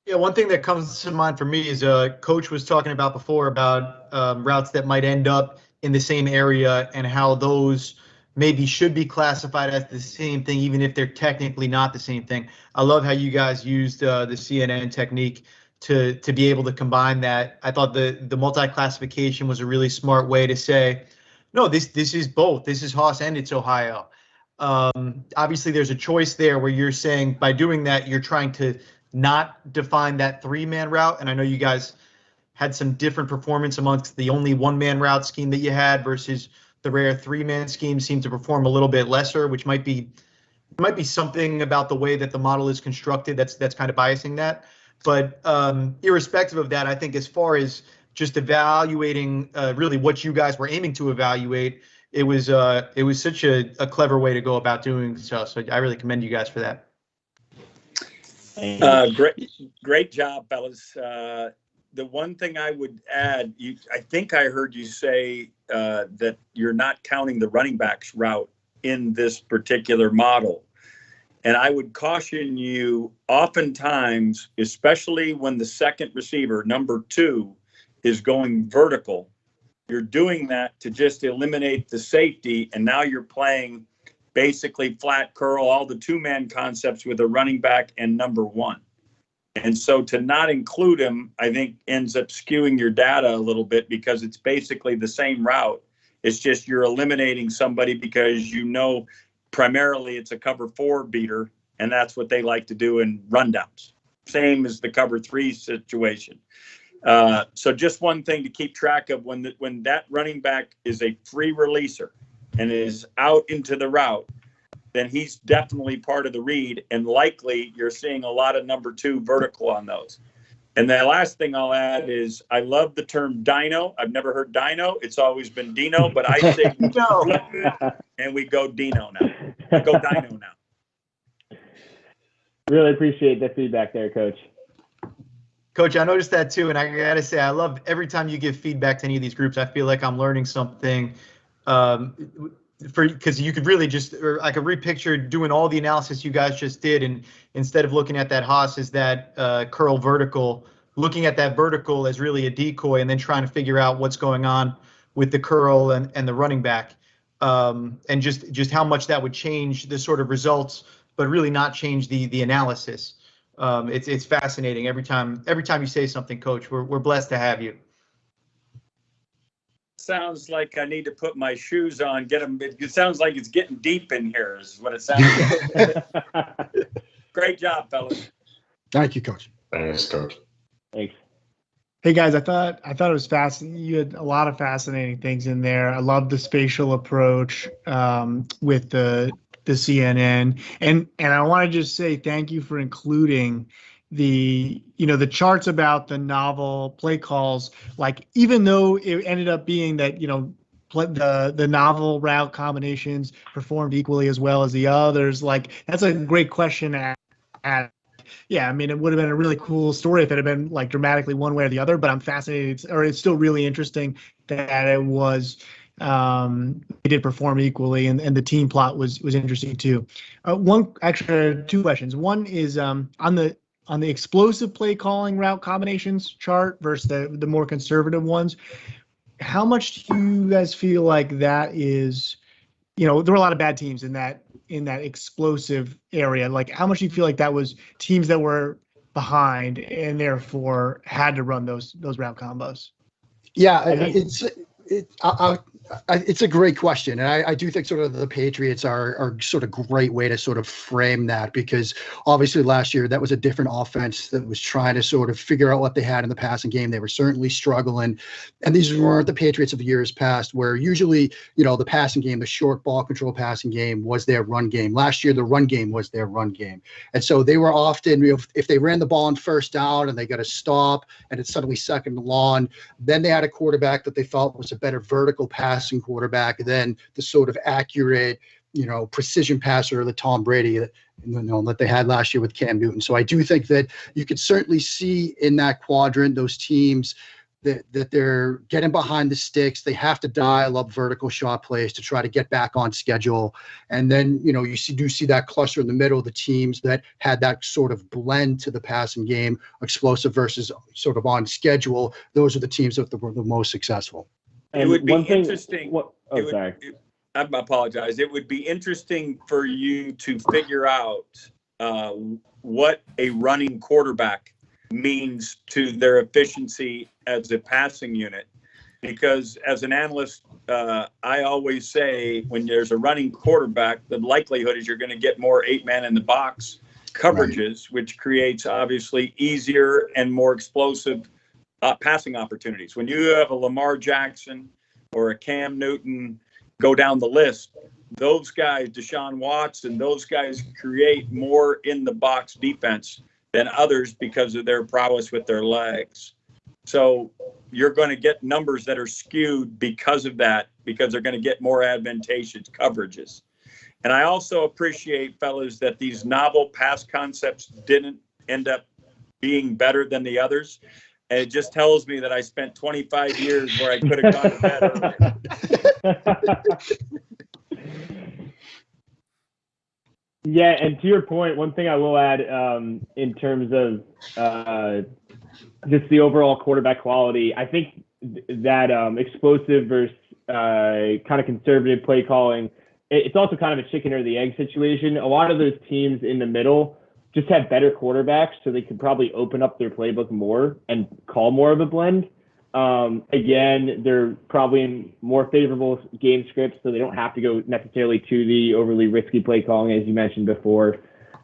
Yeah, one thing that comes to mind for me is Coach was talking about before about routes that might end up in the same area and how those maybe should be classified as the same thing, even if they're technically not the same thing. I love how you guys used the CNN technique to be able to combine that. I thought the multi-classification was a really smart way to say, no, this is both. This is Haas and it's Ohio. Obviously, there's a choice there where you're saying by doing that, you're trying to not define that 3-man route. And I know you guys had some different performance amongst the only 1-man route scheme that you had versus the rare 3-man scheme seemed to perform a little bit lesser, which might be something about the way that the model is constructed that's kind of biasing that. But irrespective of that, I think as far as just evaluating really what you guys were aiming to evaluate, it was such a clever way to go about doing so. So I really commend you guys for that. Great job, fellas. The one thing I would add, I think I heard you say that you're not counting the running back's route in this particular model. And I would caution you, oftentimes, especially when the second receiver, number 2, is going vertical, you're doing that to just eliminate the safety. And now you're playing basically flat curl, all the 2-man concepts with a running back and number 1. And so to not include him, I think ends up skewing your data a little bit because it's basically the same route. It's just you're eliminating somebody because primarily it's a cover 4 beater, and that's what they like to do in rundowns. Same as the cover 3 situation. So just one thing to keep track of when that running back is a free releaser and is out into the route, then he's definitely part of the read, and likely you're seeing a lot of number 2 vertical on those. And the last thing I'll add is I love the term dino. I've never heard dino. It's always been Dino, but I say no, and we go Dino now. We go Dino now. Really appreciate the feedback there, Coach. Coach, I noticed that too, and I gotta say, I love every time you give feedback to any of these groups. I feel like I'm learning something. Because you could really I could repicture doing all the analysis you guys just did, and instead of looking at that Haas as that curl vertical, looking at that vertical as really a decoy, and then trying to figure out what's going on with the curl and the running back, and just how much that would change the sort of results, but really not change the analysis. It's fascinating every time you say something, Coach. We're blessed to have you. Sounds like I need to put my shoes on, get them. It sounds like it's getting deep in here is what it sounds like. Great job, fellas. Thank you, Coach. Thanks, Coach. Thanks. Hey guys, I thought it was fascinating. You had a lot of fascinating things in there. I love the spatial approach with the CNN, and I want to just say thank you for including the charts about the novel play calls. Like, even though it ended up being that the novel route combinations performed equally as well as the others, like that's a great question at yeah, I mean, it would have been a really cool story if it had been like dramatically one way or the other, but I'm fascinated, or it's still really interesting that it was, they did perform equally, and the team plot was interesting too. Two questions. One is on the explosive play calling route combinations chart versus the more conservative ones. How much do you guys feel like that is, there were a lot of bad teams in that explosive area. Like, how much do you feel like that was teams that were behind and therefore had to run those route combos? Yeah, it's a great question, and I do think sort of the Patriots are sort of great way to sort of frame that, because obviously last year that was a different offense that was trying to sort of figure out what they had in the passing game. They were certainly struggling, and these weren't the Patriots of years past, where usually the passing game, the short ball control passing game, was their run game. Last year the run game was their run game, and so they were often, if they ran the ball on first down and they got a stop and it's suddenly second and long, then they had a quarterback that they thought was a better vertical passing quarterback than the sort of accurate, precision passer, the Tom Brady that they had last year with Cam Newton. So I do think that you could certainly see in that quadrant those teams that they're getting behind the sticks. They have to dial up vertical shot plays to try to get back on schedule. And then, you do see that cluster in the middle, the teams that had that sort of blend to the passing game, explosive versus sort of on schedule. Those are the teams that were the most successful. It would be interesting. I apologize. It would be interesting for you to figure out what a running quarterback means to their efficiency as a passing unit. Because as an analyst, I always say when there's a running quarterback, the likelihood is you're going to get more 8-man in the box coverages, which creates obviously easier and more explosive passing opportunities. When you have a Lamar Jackson or a Cam Newton, go down the list, those guys, Deshaun Watson, those guys create more in the box defense than others because of their prowess with their legs. So you're going to get numbers that are skewed because of that, because they're going to get more advantageous coverages. And I also appreciate, fellas, that these novel pass concepts didn't end up being better than the others. And it just tells me that I spent 25 years where I could have gone to bed earlier. Yeah, and to your point, one thing I will add in terms of just the overall quarterback quality, I think that explosive versus kind of conservative play calling, it's also kind of a chicken or the egg situation. A lot of those teams in the middle just have better quarterbacks, so they could probably open up their playbook more and call more of a blend. Again, they're probably in more favorable game scripts, so they don't have to go necessarily to the overly risky play calling, as you mentioned before.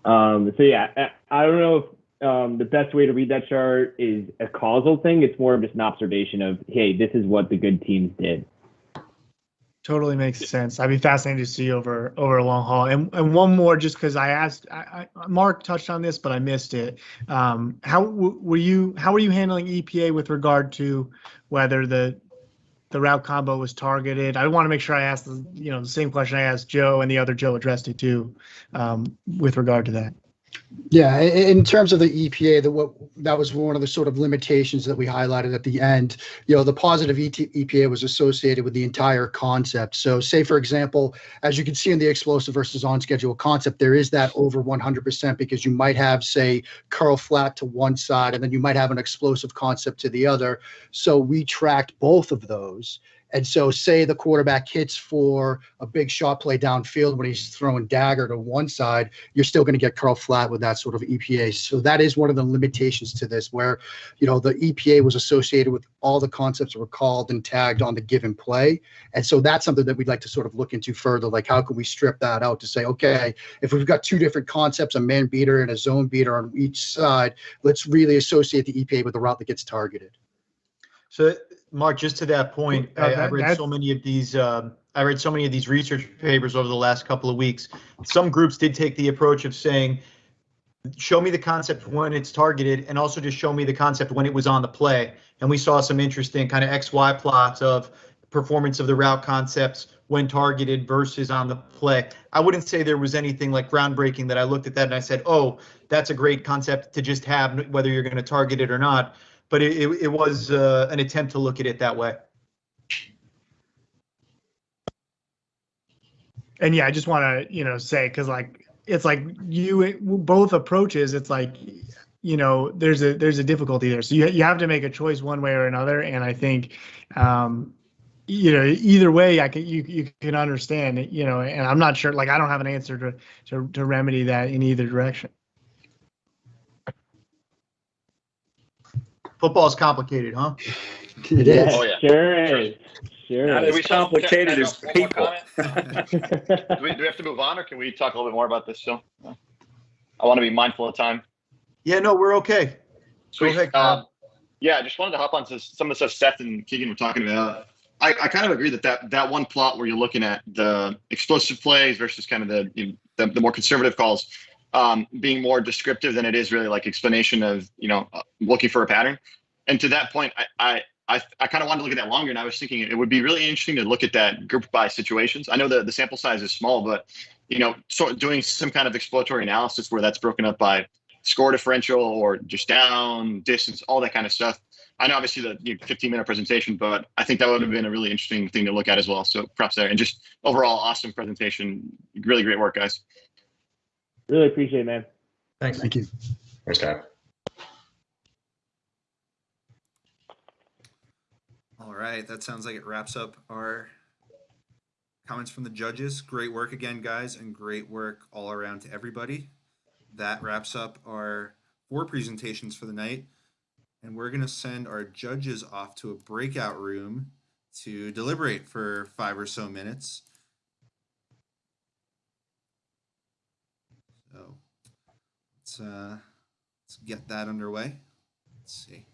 So yeah, I don't know if the best way to read that chart is a causal thing. It's more of just an observation of, hey, this is what the good teams did. Totally makes sense. I'd be fascinated to see over a long haul. And one more, just because I asked, Mark touched on this, but I missed it. How were you handling EPA with regard to whether the route combo was targeted? I want to make sure I asked the same question I asked Joe, and the other Joe addressed it too, with regard to that. Yeah, in terms of the EPA, that was one of the sort of limitations that we highlighted at the end. The positive EPA was associated with the entire concept. So say, for example, as you can see in the explosive versus on schedule concept, there is that over 100% because you might have, say, curl flat to one side, and then you might have an explosive concept to the other. So we tracked both of those. And so say the quarterback hits for a big shot play downfield when he's throwing dagger to one side, you're still going to get curl flat with that sort of EPA. So that is one of the limitations to this, where, the EPA was associated with all the concepts that were called and tagged on the given play. And so that's something that we'd like to sort of look into further. Like, how can we strip that out to say, okay, if we've got two different concepts, a man beater and a zone beater on each side, let's really associate the EPA with the route that gets targeted. So, Mark, just to that point, I read so many of these. I read so many of these research papers over the last couple of weeks. Some groups did take the approach of saying, show me the concept when it's targeted, and also just show me the concept when it was on the play. And we saw some interesting kind of XY plots of performance of the route concepts when targeted versus on the play. I wouldn't say there was anything like groundbreaking that I looked at that and I said, oh, that's a great concept to just have, whether you're going to target it or not. But it was an attempt to look at it that way. And yeah, I just want to, say, because like it's like both approaches, it's like, there's a difficulty there. So you have to make a choice one way or another. And I think, either way, you can understand, and I'm not sure, like I don't have an answer to remedy that in either direction. Football's complicated, huh? It is. Oh yeah. Sure is. Sure Not is. as complicated Can I as drop one more people. comment? Do we have to move on, or can we talk a little bit more about this still? I want to be mindful of time. Yeah, no, we're okay. Sweet. Go ahead, Kyle. Yeah, I just wanted to hop onto some of the stuff Seth and Keegan were talking about. I kind of agree that one plot where you're looking at the explosive plays versus kind of the more conservative calls being more descriptive than it is really like explanation of looking for a pattern. And to that point, I kind of wanted to look at that longer, and I was thinking it would be really interesting to look at that group by situations. I know the sample size is small, but sort of doing some kind of exploratory analysis where that's broken up by score differential or just down, distance, all that kind of stuff. I know obviously the 15-minute presentation, but I think that would have been a really interesting thing to look at as well. So props there, and just overall awesome presentation. Really great work, guys. Really appreciate it, man. Thanks. Thank you. Thanks, guy. All right, that sounds like it wraps up our comments from the judges. Great work again, guys, and great work all around to everybody. That wraps up our 4 presentations for the night, and we're going to send our judges off to a breakout room to deliberate for 5 or so minutes. So let's get that underway. Let's see.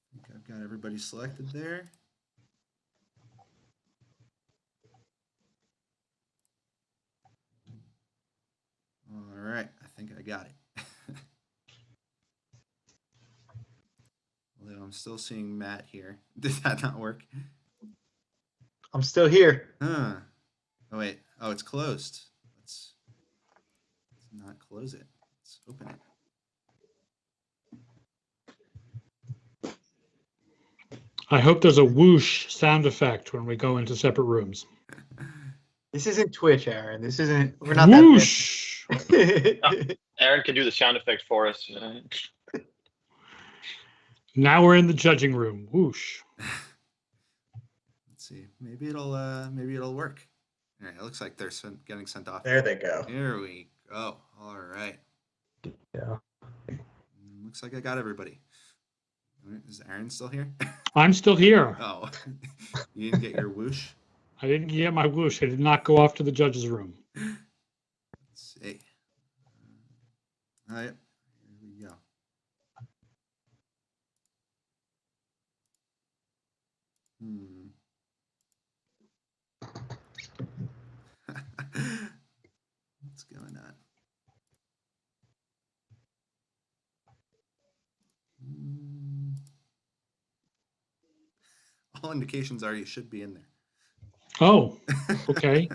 I think I've got everybody selected there. All right, I think I got it. Although I'm still seeing Matt here. Did that not work? I'm still here. Huh. Oh, wait. Oh, it's closed. Let's not close it. Let's open it. I hope there's a whoosh sound effect when we go into separate rooms. This isn't Twitch, Aaron. This isn't. We're not Whoosh. that. Aaron can do the sound effect for us. Now we're in the judging room. Whoosh. Let's see. Maybe it'll work. All right. It looks like they're getting sent off. There they go. Here we go. All right. Yeah. Looks like I got everybody. Is Aaron still here? I'm still here. Oh, you didn't get your whoosh? I didn't get my whoosh. I did not go off to the judge's room. Let's see. All right. Here we go. What's going on? All indications are you should be in there. Oh, okay.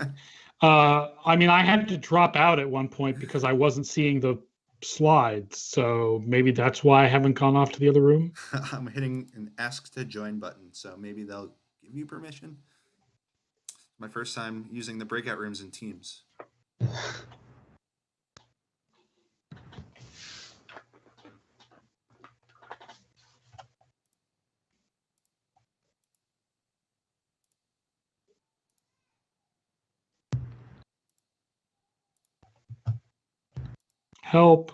I mean, I had to drop out at one point because I wasn't seeing the slides. So maybe that's why I haven't gone off to the other room. I'm hitting an ask to join button, so maybe they'll give you permission. My first time using the breakout rooms in Teams. Help.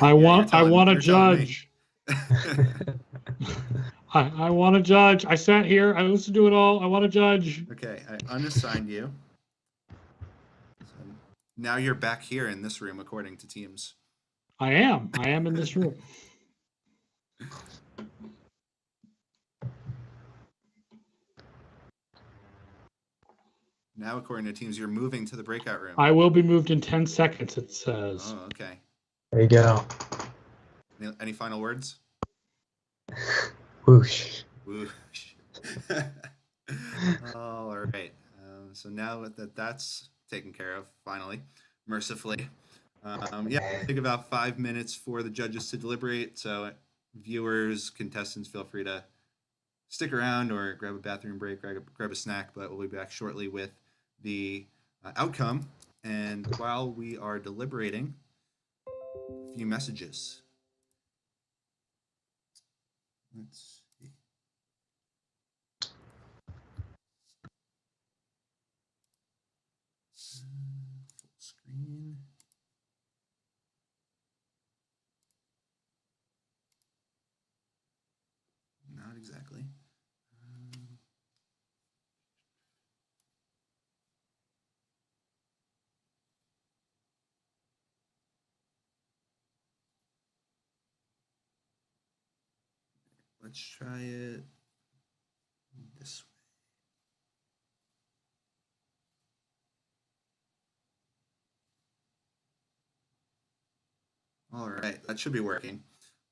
I want to judge. I want to judge. I sat here. I listened to it all. I want to judge. Okay, I unassigned you. So now you're back here in this room according to Teams. I am in this room. Now, according to teams, you're moving to the breakout room. I will be moved in 10 seconds, it says. Oh, okay. There you go. Any final words? Whoosh. Whoosh. All right. So now that that's taken care of, finally, mercifully, yeah, we'll take about 5 minutes for the judges to deliberate. So viewers, contestants, feel free to stick around or grab a bathroom break, grab a snack, but we'll be back shortly with the outcome. And while we are deliberating, a few messages. Let's see. Full screen. Not exactly. Let's try it this way. All right, that should be working.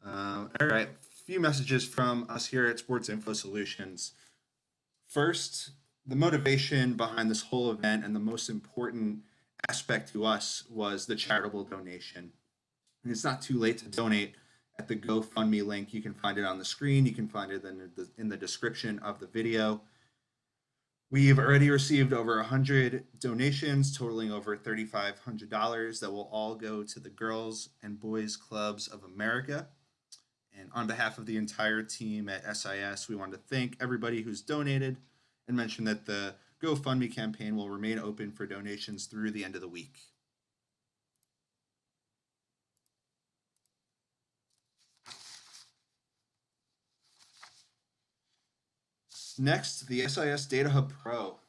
All right, a few messages from us here at Sports Info Solutions. First, the motivation behind this whole event and the most important aspect to us was the charitable donation. And it's not too late to donate at the GoFundMe link. You can find it on the screen. You can find it in the description of the video. We've already received over 100 donations totaling over $3,500 that will all go to the Girls and Boys Clubs of America. And on behalf of the entire team at SIS, we want to thank everybody who's donated and mention that the GoFundMe campaign will remain open for donations through the end of the week. Next, the SIS Data Hub Pro,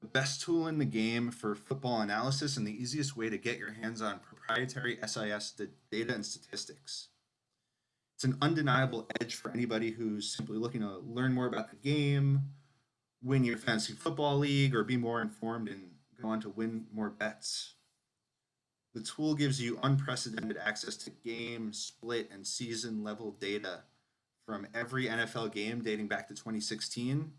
the best tool in the game for football analysis and the easiest way to get your hands on proprietary SIS data and statistics. It's an undeniable edge for anybody who's simply looking to learn more about the game, win your fantasy football league, or be more informed and go on to win more bets. The tool gives you unprecedented access to game, split, and season level data from every NFL game dating back to 2016.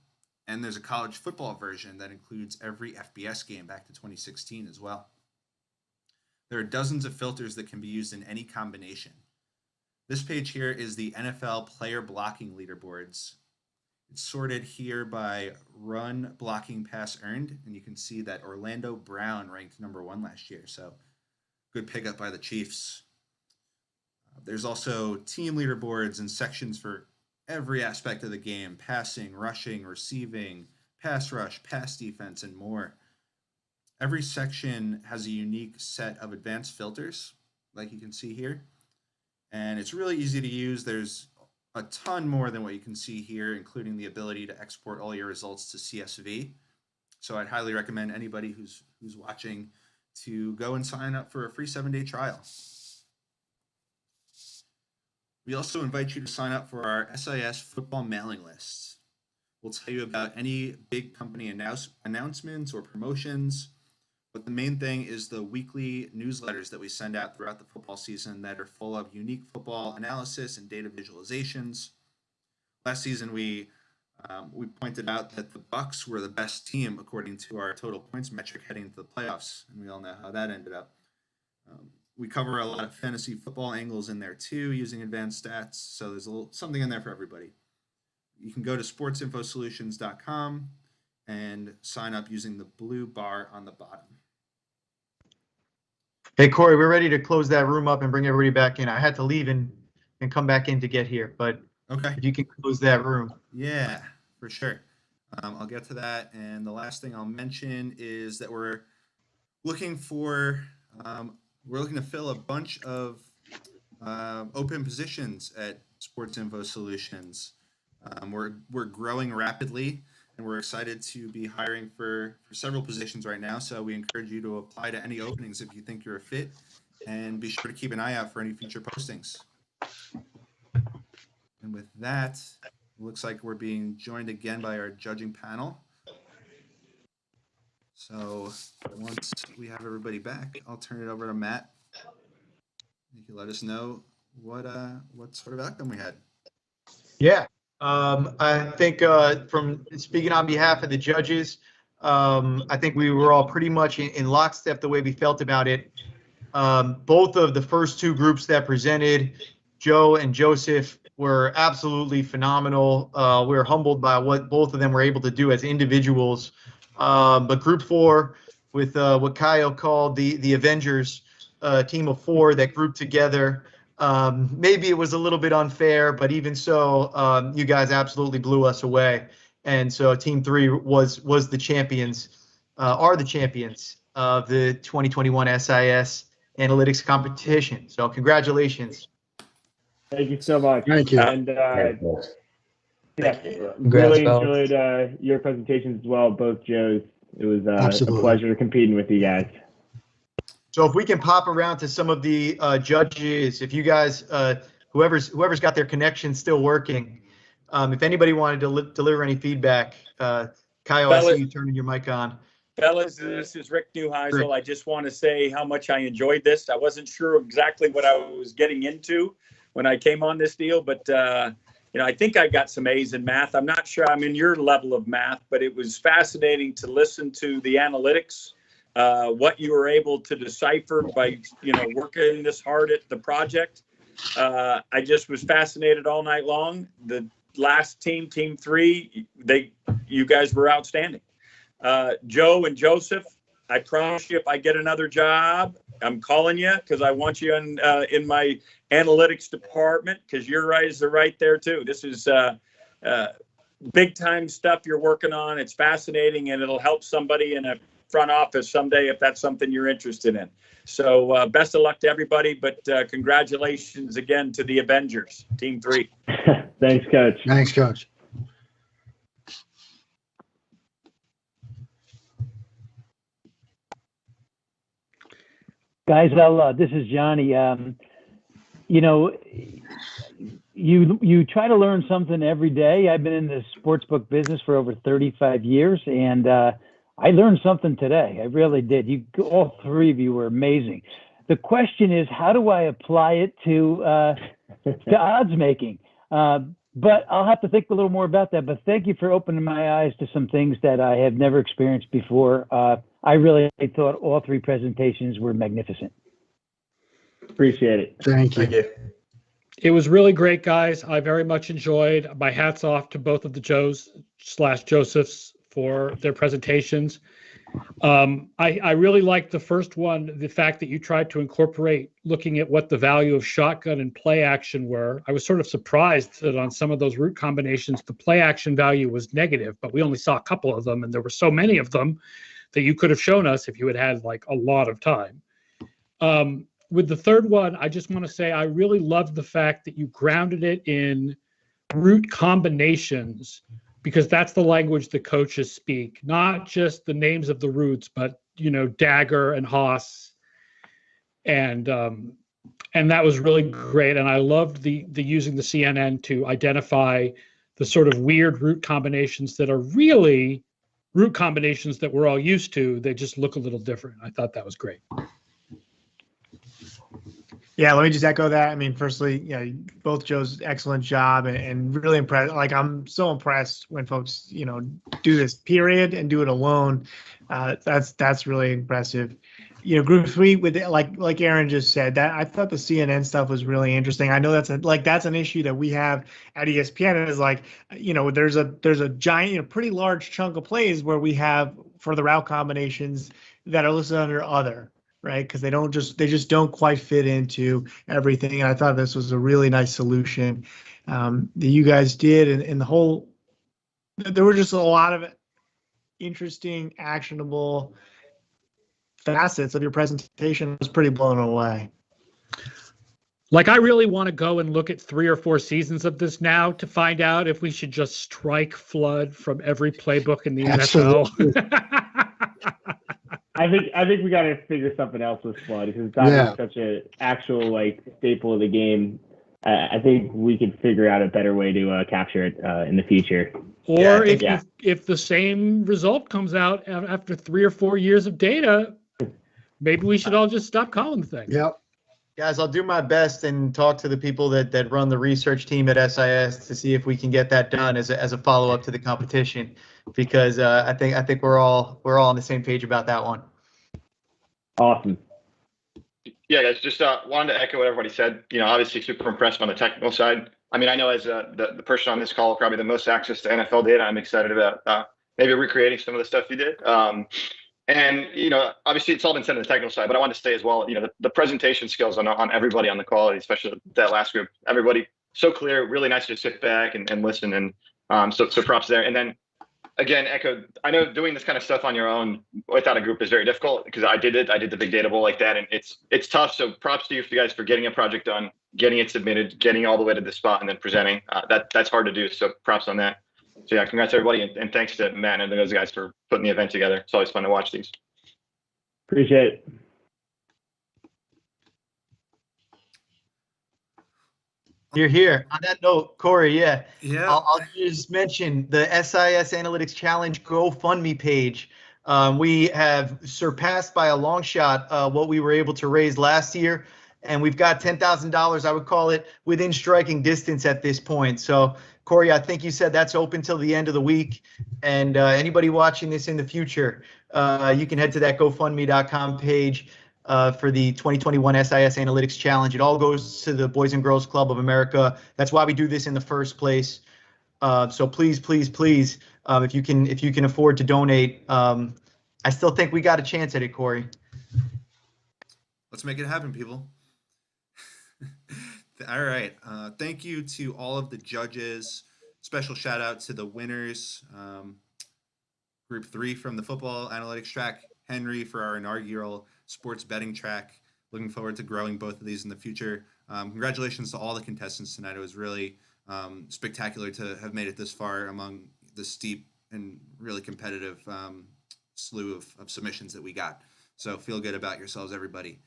And there's a college football version that includes every FBS game back to 2016 as well. There are dozens of filters that can be used in any combination. This page here is the NFL player blocking leaderboards. It's sorted here by run, blocking, pass earned, and you can see that Orlando Brown ranked #1 last year, so good pickup by the Chiefs. There's also team leaderboards and sections for every aspect of the game: passing, rushing, receiving, pass rush, pass defense, and more. Every section has a unique set of advanced filters, like you can see here, and it's really easy to use. There's a ton more than what you can see here, including the ability to export all your results to CSV. So I'd highly recommend anybody who's watching to go and sign up for a free 7-day trial. We also invite you to sign up for our SIS football mailing list. We'll tell you about any big company announcements or promotions, but the main thing is the weekly newsletters that we send out throughout the football season that are full of unique football analysis and data visualizations. Last season, we pointed out that the Bucs were the best team according to our total points metric heading into the playoffs, and we all know how that ended up. We cover a lot of fantasy football angles in there too, using advanced stats, so there's something in there for everybody. You can go to sportsinfosolutions.com and sign up using the blue bar on the bottom. Hey, Corey, we're ready to close that room up and bring everybody back in. I had to leave and come back in to get here, but okay, if you can close that room. Yeah, for sure. I'll get to that. And the last thing I'll mention is that we're looking to fill a bunch of open positions at Sports Info Solutions. We're growing rapidly, and we're excited to be hiring for several positions right now. So we encourage you to apply to any openings if you think you're a fit, and be sure to keep an eye out for any future postings. And with that, it looks like we're being joined again by our judging panel. So once we have everybody back, I'll turn it over to Matt. You can let us know what sort of outcome we had. Yeah, I think from speaking on behalf of the judges, I think we were all pretty much in lockstep the way we felt about it. Both of the first two groups that presented, Joe and Joseph, were absolutely phenomenal. We were humbled by what both of them were able to do as individuals. But Group 4, with what Kyle called the Avengers, team of 4 that grouped together, maybe it was a little bit unfair, but even so, you guys absolutely blew us away. And so Team 3 was the champions, are the champions of the 2021 SIS Analytics competition. So congratulations. Thank you so much. Thank you. And yeah, Congrats, really fellas. enjoyed your presentations as well, both Joes. It was a Absolutely. pleasure competing with you guys. So if we can pop around to some of the judges, if you guys, whoever's got their connection still working, if anybody wanted to deliver any feedback, Kyle, I see you turning your mic on. Fellas, this is Rick Neuheisel. I just want to say how much I enjoyed this. I wasn't sure exactly what I was getting into when I came on this deal, but I think I got some A's in math. I'm not sure I'm in your level of math, but it was fascinating to listen to the analytics, what you were able to decipher by, working this hard at the project. I just was fascinated all night long. The last team, Team 3, you guys were outstanding. Joe and Joseph, I promise you, if I get another job, I'm calling you because I want you in my analytics department, because your guys are right there too. This is big time stuff you're working on. It's fascinating, and it'll help somebody in a front office someday if that's something you're interested in. So best of luck to everybody, but congratulations again to the Avengers, Team 3. Thanks, Coach. Thanks, Coach. Guys, this is Johnny. You try to learn something every day. I've been in the sportsbook business for over 35 years, and I learned something today. I really did. All three of you were amazing. The question is, how do I apply it to odds making? But I'll have to think a little more about that. But thank you for opening my eyes to some things that I have never experienced before. I really thought all three presentations were magnificent. Appreciate it. Thank you. Thank you. It was really great, guys. I very much enjoyed. My hat's off to both of the Joes/Josephs for their presentations. I really liked the first one, the fact that you tried to incorporate looking at what the value of shotgun and play action were. I was sort of surprised that on some of those route combinations, the play action value was negative, but we only saw a couple of them, and there were so many of them that you could have shown us if you had had like a lot of time. With the third one, I just want to say I really loved the fact that you grounded it in route combinations, because that's the language the coaches speak, not just the names of the routes, but Dagger and Haas, and that was really great. And I loved the using the CNN to identify the sort of weird route combinations that are really route combinations that we're all used to. They just look a little different. I thought that was great. Yeah, let me just echo that. I mean, firstly, both Joe's excellent job and really impressed. Like, I'm so impressed when folks, do this period and do it alone. That's really impressive. Group 3 with like Aaron just said, that I thought the CNN stuff was really interesting. I know that's an issue that we have at ESPN. Is there's a giant, pretty large chunk of plays where we have for the route combinations that are listed under other. Right, because they just don't quite fit into everything, and I thought this was a really nice solution that you guys did, and the whole. There were just a lot of interesting, actionable facets of your presentation. I was pretty blown away. Like, I really want to go and look at 3 or 4 seasons of this now to find out if we should just strike flood from every playbook in the NFL. I think we got to figure something else with flood, because that is such an actual staple of the game. I think we could figure out a better way to capture it in the future. Or if the same result comes out after 3 or 4 years of data, maybe we should all just stop calling the thing. Yep. Guys, I'll do my best and talk to the people that run the research team at SIS to see if we can get that done as a follow-up to the competition, because I think we're all on the same page about that one. Awesome. Yeah, guys, just wanted to echo what everybody said. Obviously super impressed on the technical side. I mean, I know as the person on this call, probably the most access to NFL data, I'm excited about maybe recreating some of the stuff you did. And, obviously it's all been said on the technical side, but I wanted to say as well, the presentation skills on everybody on the call, especially that last group, everybody so clear, really nice to sit back and listen. And so props there. And then again, echo, I know doing this kind of stuff on your own without a group is very difficult, because I did the big data bowl like that, and it's tough. So props to you guys for getting a project done, getting it submitted, getting all the way to the spot, and then presenting. That's hard to do. So props on that. So yeah, congrats everybody, and thanks to Matt and those guys for putting the event together. It's always fun to watch these. Appreciate it. You're here. On that note, Corey, Yeah. I'll just mention the SIS Analytics Challenge GoFundMe page. We have surpassed by a long shot what we were able to raise last year, and we've got $10,000. I would call it within striking distance at this point. So, Corey, I think you said that's open till the end of the week, and anybody watching this in the future, you can head to that GoFundMe.com page for the 2021 SIS Analytics Challenge. It all goes to the Boys and Girls Club of America. That's why we do this in the first place. So please, if you can afford to donate, I still think we got a chance at it, Corey. Let's make it happen, people. All right. Thank you to all of the judges. Special shout out to the winners. Group 3 from the football analytics track, Henry, for our inaugural sports betting track. Looking forward to growing both of these in the future. Congratulations to all the contestants tonight. It was really spectacular to have made it this far among the steep and really competitive slew of submissions that we got. So feel good about yourselves, everybody.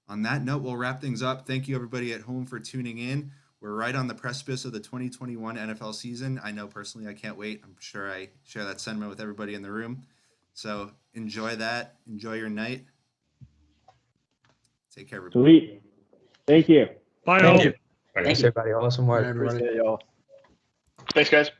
On that note, we'll wrap things up. Thank you, everybody at home, for tuning in. We're right on the precipice of the 2021 NFL season. I know personally I can't wait. I'm sure I share that sentiment with everybody in the room. So enjoy that. Enjoy your night. Take care, everybody. Sweet. Thank you. Bye, Thank all. you. Thanks, everybody. Awesome work. Everybody. Thanks, guys.